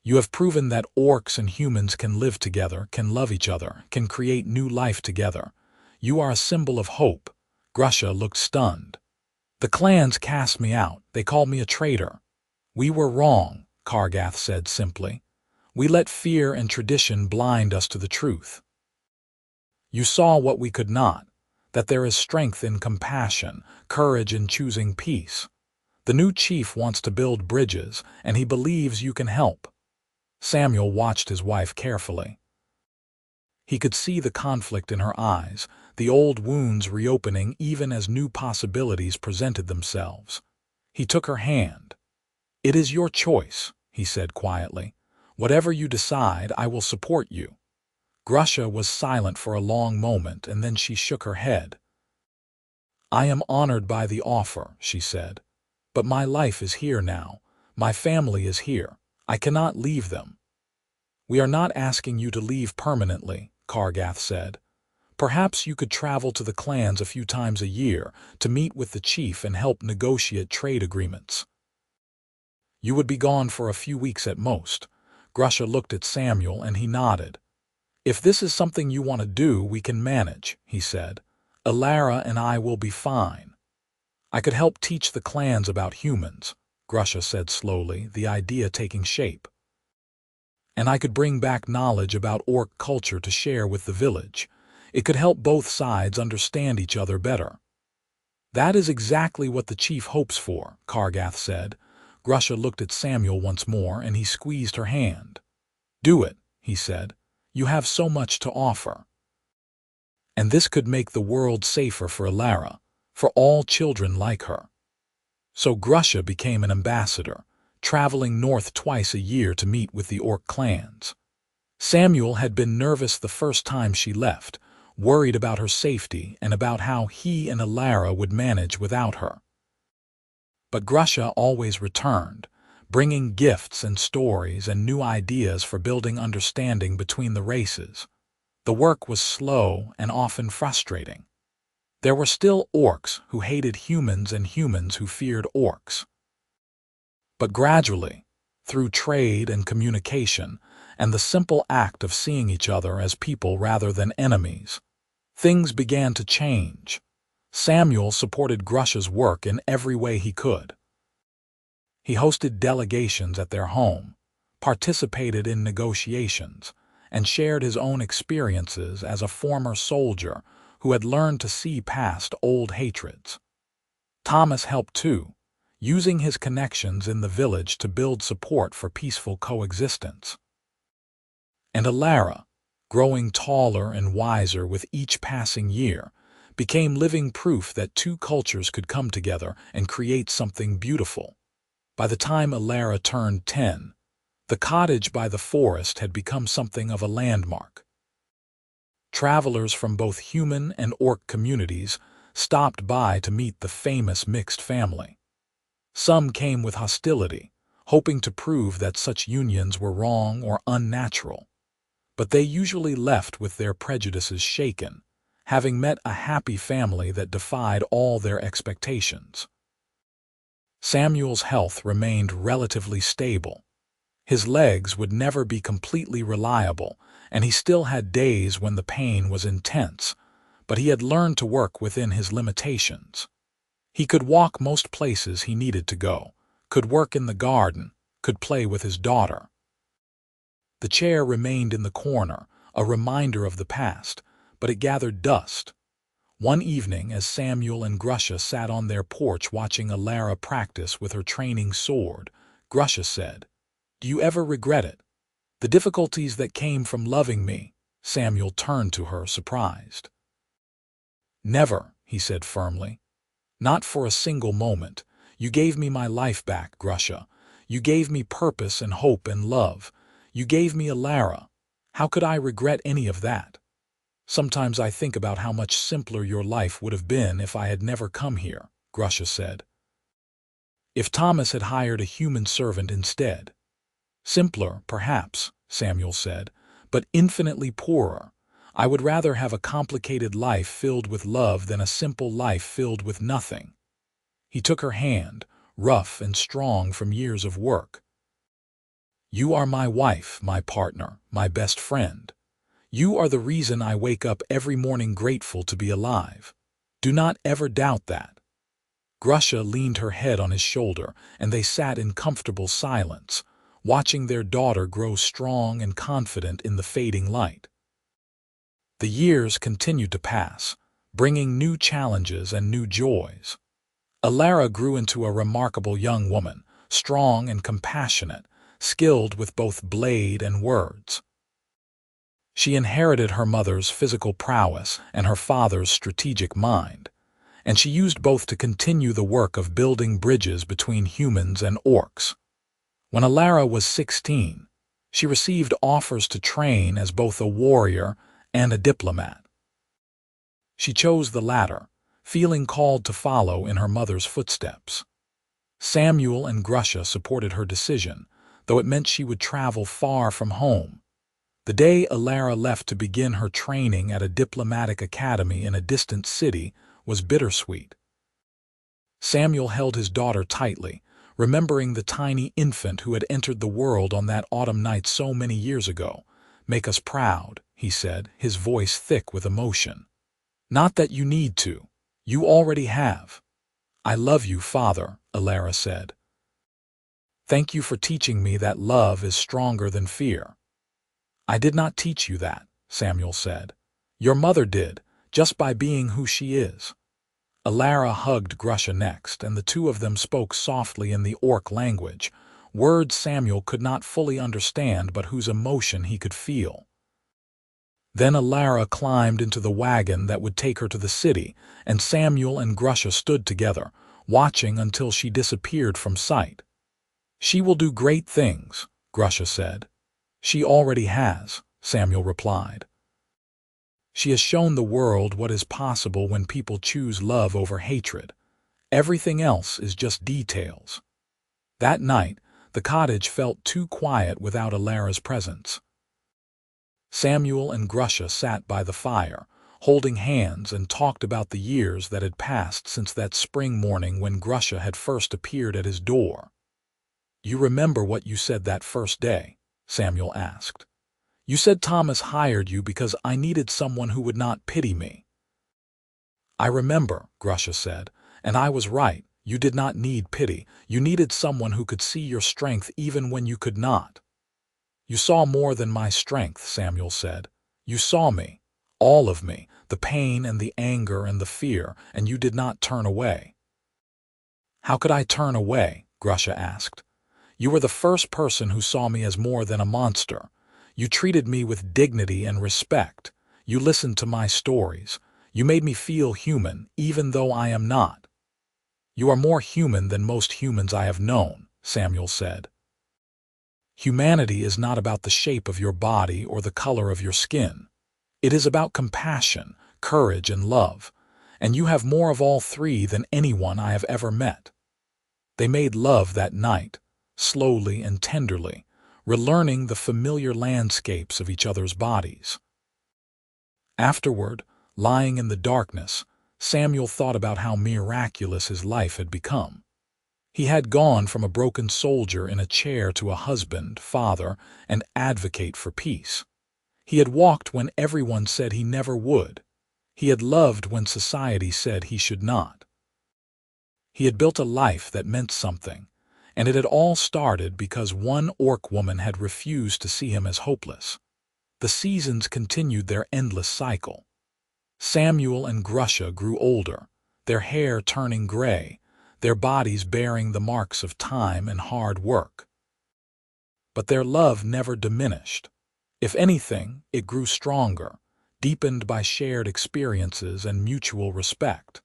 [SPEAKER 1] You have proven that orcs and humans can live together, can love each other, can create new life together. You are a symbol of hope." Grusha looked stunned. "The clans cast me out. They called me a traitor." "We were wrong," Kargath said simply. "We let fear and tradition blind us to the truth. You saw what we could not, that there is strength in compassion, courage in choosing peace. The new chief wants to build bridges, and he believes you can help." Samuel watched his wife carefully. He could see the conflict in her eyes, the old wounds reopening even as new possibilities presented themselves. He took her hand. "It is your choice," he said quietly. "Whatever you decide, I will support you." Grusha was silent for a long moment, and then she shook her head. "I am honored by the offer," she said. "But my life is here now. My family is here. I cannot leave them." "We are not asking you to leave permanently," Kargath said. "Perhaps you could travel to the clans a few times a year to meet with the chief and help negotiate trade agreements. You would be gone for a few weeks at most." Grusha looked at Samuel and he nodded. "If this is something you want to do, we can manage," he said. "Alara and I will be fine." "I could help teach the clans about humans," Grusha said slowly, the idea taking shape. "And I could bring back knowledge about orc culture to share with the village. It could help both sides understand each other better." "That is exactly what the chief hopes for," Kargath said. Grusha looked at Samuel once more, and he squeezed her hand. "Do it," he said. "You have so much to offer. And this could make the world safer for Alara, for all children like her." So Grusha became an ambassador, traveling north twice a year to meet with the orc clans. Samuel had been nervous the first time she left, worried about her safety and about how he and Alara would manage without her. But Grusha always returned, bringing gifts and stories and new ideas for building understanding between the races. The work was slow and often frustrating. There were still orcs who hated humans and humans who feared orcs. But gradually, through trade and communication, and the simple act of seeing each other as people rather than enemies, things began to change. Samuel supported Grusha's work in every way he could. He hosted delegations at their home, participated in negotiations, and shared his own experiences as a former soldier who had learned to see past old hatreds. Thomas helped too, using his connections in the village to build support for peaceful coexistence. And Alara, growing taller and wiser with each passing year, became living proof that two cultures could come together and create something beautiful. By the time Alara turned 10, the cottage by the forest had become something of a landmark. Travelers from both human and orc communities stopped by to meet the famous mixed family. Some came with hostility, hoping to prove that such unions were wrong or unnatural. But they usually left with their prejudices shaken, having met a happy family that defied all their expectations. Samuel's health remained relatively stable. His legs would never be completely reliable, and he still had days when the pain was intense, but he had learned to work within his limitations. He could walk most places he needed to go, could work in the garden, could play with his daughter. The chair remained in the corner, a reminder of the past, but it gathered dust. One evening, as Samuel and Grusha sat on their porch watching Alara practice with her training sword, Grusha said, "Do you ever regret it? The difficulties that came from loving me?" Samuel turned to her, surprised. "Never," he said firmly. "Not for a single moment. You gave me my life back, Grusha. You gave me purpose and hope and love. You gave me Alara. How could I regret any of that? Sometimes I think about how much simpler your life would have been if I had never come here, Grusha said. If Thomas had hired a human servant instead. Simpler, perhaps, Samuel said, but infinitely poorer. I would rather have a complicated life filled with love than a simple life filled with nothing. He took her hand, rough and strong from years of work. You are my wife, my partner, my best friend. You are the reason I wake up every morning grateful to be alive. Do not ever doubt that. Grusha leaned her head on his shoulder, and they sat in comfortable silence, watching their daughter grow strong and confident in the fading light. The years continued to pass, bringing new challenges and new joys. Alara grew into a remarkable young woman, strong and compassionate, skilled with both blade and words. She inherited her mother's physical prowess and her father's strategic mind, and she used both to continue the work of building bridges between humans and orcs. When Alara was 16, she received offers to train as both a warrior and a diplomat. She chose the latter, feeling called to follow in her mother's footsteps. Samuel and Grusha supported her decision, though it meant she would travel far from home. The day Alara left to begin her training at a diplomatic academy in a distant city was bittersweet. Samuel held his daughter tightly, remembering the tiny infant who had entered the world on that autumn night so many years ago. Make us proud, he said, his voice thick with emotion. Not that you need to. You already have. I love you, Father, Alara said. Thank you for teaching me that love is stronger than fear. I did not teach you that, Samuel said. Your mother did, just by being who she is. Alara hugged Grusha next, and the two of them spoke softly in the orc language, words Samuel could not fully understand but whose emotion he could feel. Then Alara climbed into the wagon that would take her to the city, and Samuel and Grusha stood together, watching until she disappeared from sight. She will do great things, Grusha said. She already has, Samuel replied. She has shown the world what is possible when people choose love over hatred. Everything else is just details. That night, the cottage felt too quiet without Alara's presence. Samuel and Grusha sat by the fire, holding hands, and talked about the years that had passed since that spring morning when Grusha had first appeared at his door. You remember what you said that first day? Samuel asked. You said Thomas hired you because I needed someone who would not pity me. I remember, Grusha said, and I was right. You did not need pity. You needed someone who could see your strength even when you could not. You saw more than my strength, Samuel said. You saw me, all of me, the pain and the anger and the fear, and you did not turn away. How could I turn away? Grusha asked. You were the first person who saw me as more than a monster. You treated me with dignity and respect. You listened to my stories. You made me feel human, even though I am not. You are more human than most humans I have known, Samuel said. Humanity is not about the shape of your body or the color of your skin. It is about compassion, courage, and love, and you have more of all three than anyone I have ever met. They made love that night, slowly and tenderly, relearning the familiar landscapes of each other's bodies. Afterward, lying in the darkness, Samuel thought about how miraculous his life had become. He had gone from a broken soldier in a chair to a husband, father, and advocate for peace. He had walked when everyone said he never would. He had loved when society said he should not. He had built a life that meant something, and it had all started because one orc woman had refused to see him as hopeless. The seasons continued their endless cycle. Samuel and Grusha grew older, their hair turning gray, their bodies bearing the marks of time and hard work. But their love never diminished. If anything, it grew stronger, deepened by shared experiences and mutual respect.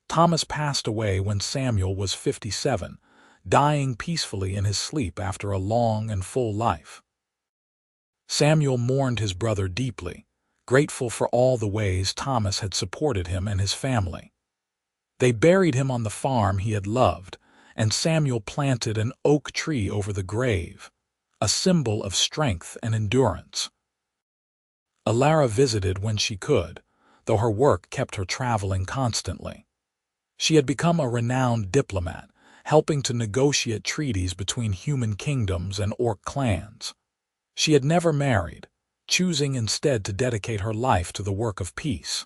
[SPEAKER 1] Thomas passed away when Samuel was 57, dying peacefully in his sleep after a long and full life. Samuel mourned his brother deeply, grateful for all the ways Thomas had supported him and his family. They buried him on the farm he had loved, and Samuel planted an oak tree over the grave, a symbol of strength and endurance. Alara visited when she could, though her work kept her traveling constantly. She had become a renowned diplomat, helping to negotiate treaties between human kingdoms and orc clans. She had never married, choosing instead to dedicate her life to the work of peace.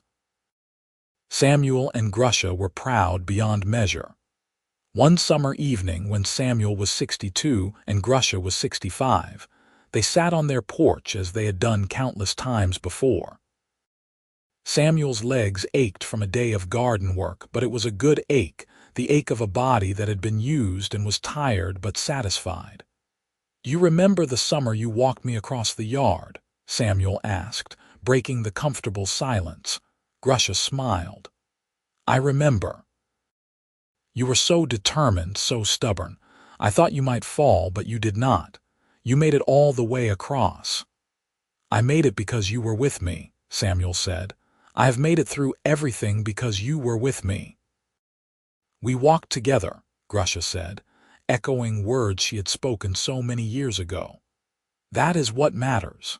[SPEAKER 1] Samuel and Grusha were proud beyond measure. One summer evening when Samuel was 62 and Grusha was 65, they sat on their porch as they had done countless times before. Samuel's legs ached from a day of garden work, but it was a good ache, the ache of a body that had been used and was tired but satisfied. "You remember the summer you walked me across the yard?" Samuel asked, breaking the comfortable silence. Grusha smiled. "I remember. You were so determined, so stubborn. I thought you might fall, but you did not. You made it all the way across." "I made it because you were with me," Samuel said. "I have made it through everything because you were with me." "We walked together," Grusha said, echoing words she had spoken so many years ago. "That is what matters."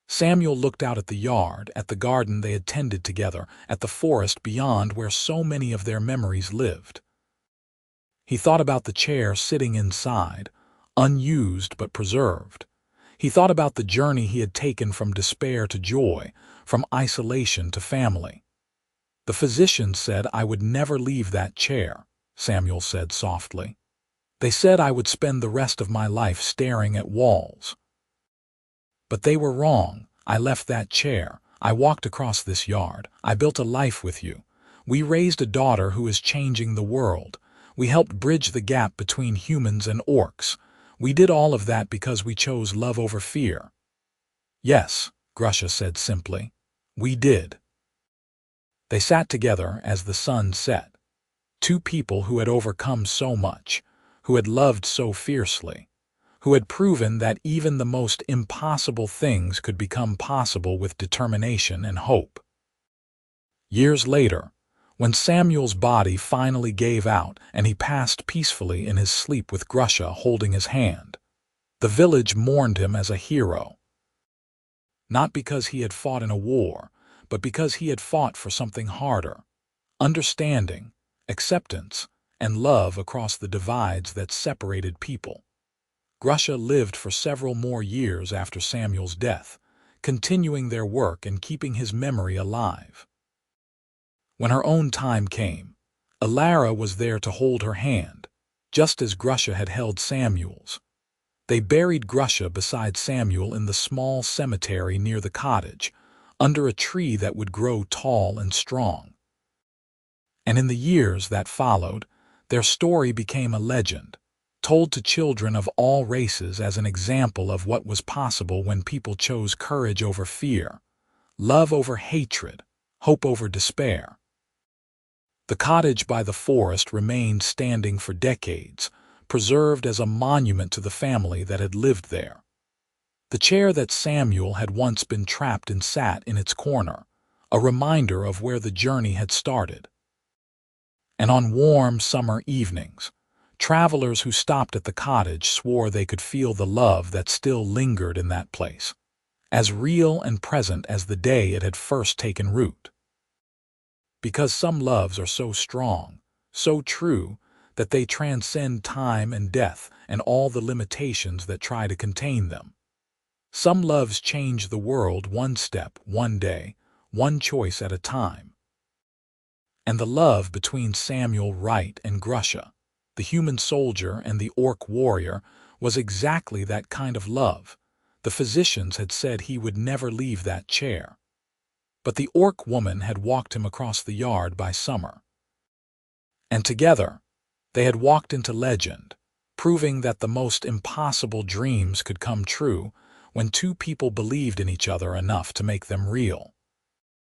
[SPEAKER 1] Samuel looked out at the yard, at the garden they had tended together, at the forest beyond where so many of their memories lived. He thought about the chair sitting inside, unused but preserved. He thought about the journey he had taken from despair to joy, from isolation to family. "The physicians said I would never leave that chair," Samuel said softly. "They said I would spend the rest of my life staring at walls. But they were wrong. I left that chair. I walked across this yard. I built a life with you. We raised a daughter who is changing the world. We helped bridge the gap between humans and orcs. We did all of that because we chose love over fear." "Yes," Grusha said simply. "We did." They sat together as the sun set. Two people who had overcome so much, who had loved so fiercely, who had proven that even the most impossible things could become possible with determination and hope. Years later, when Samuel's body finally gave out and he passed peacefully in his sleep with Grusha holding his hand, the village mourned him as a hero. Not because he had fought in a war, but because he had fought for something harder: understanding, acceptance, and love across the divides that separated people. Grusha lived for several more years after Samuel's death, continuing their work and keeping his memory alive. When her own time came, Alara was there to hold her hand, just as Grusha had held Samuel's. They buried Grusha beside Samuel in the small cemetery near the cottage, under a tree that would grow tall and strong. And in the years that followed, their story became a legend, told to children of all races as an example of what was possible when people chose courage over fear, love over hatred, hope over despair. The cottage by the forest remained standing for decades, preserved as a monument to the family that had lived there. The chair that Samuel had once been trapped in sat in its corner, a reminder of where the journey had started. And on warm summer evenings, travelers who stopped at the cottage swore they could feel the love that still lingered in that place, as real and present as the day it had first taken root. Because some loves are so strong, so true, that they transcend time and death and all the limitations that try to contain them. Some loves change the world one step, one day, one choice at a time. And the love between Samuel Wright and Grusha, the human soldier and the orc warrior, was exactly that kind of love. The physicians had said he would never leave that chair. But the orc woman had walked him across the yard by summer. And together, they had walked into legend, proving that the most impossible dreams could come true when two people believed in each other enough to make them real.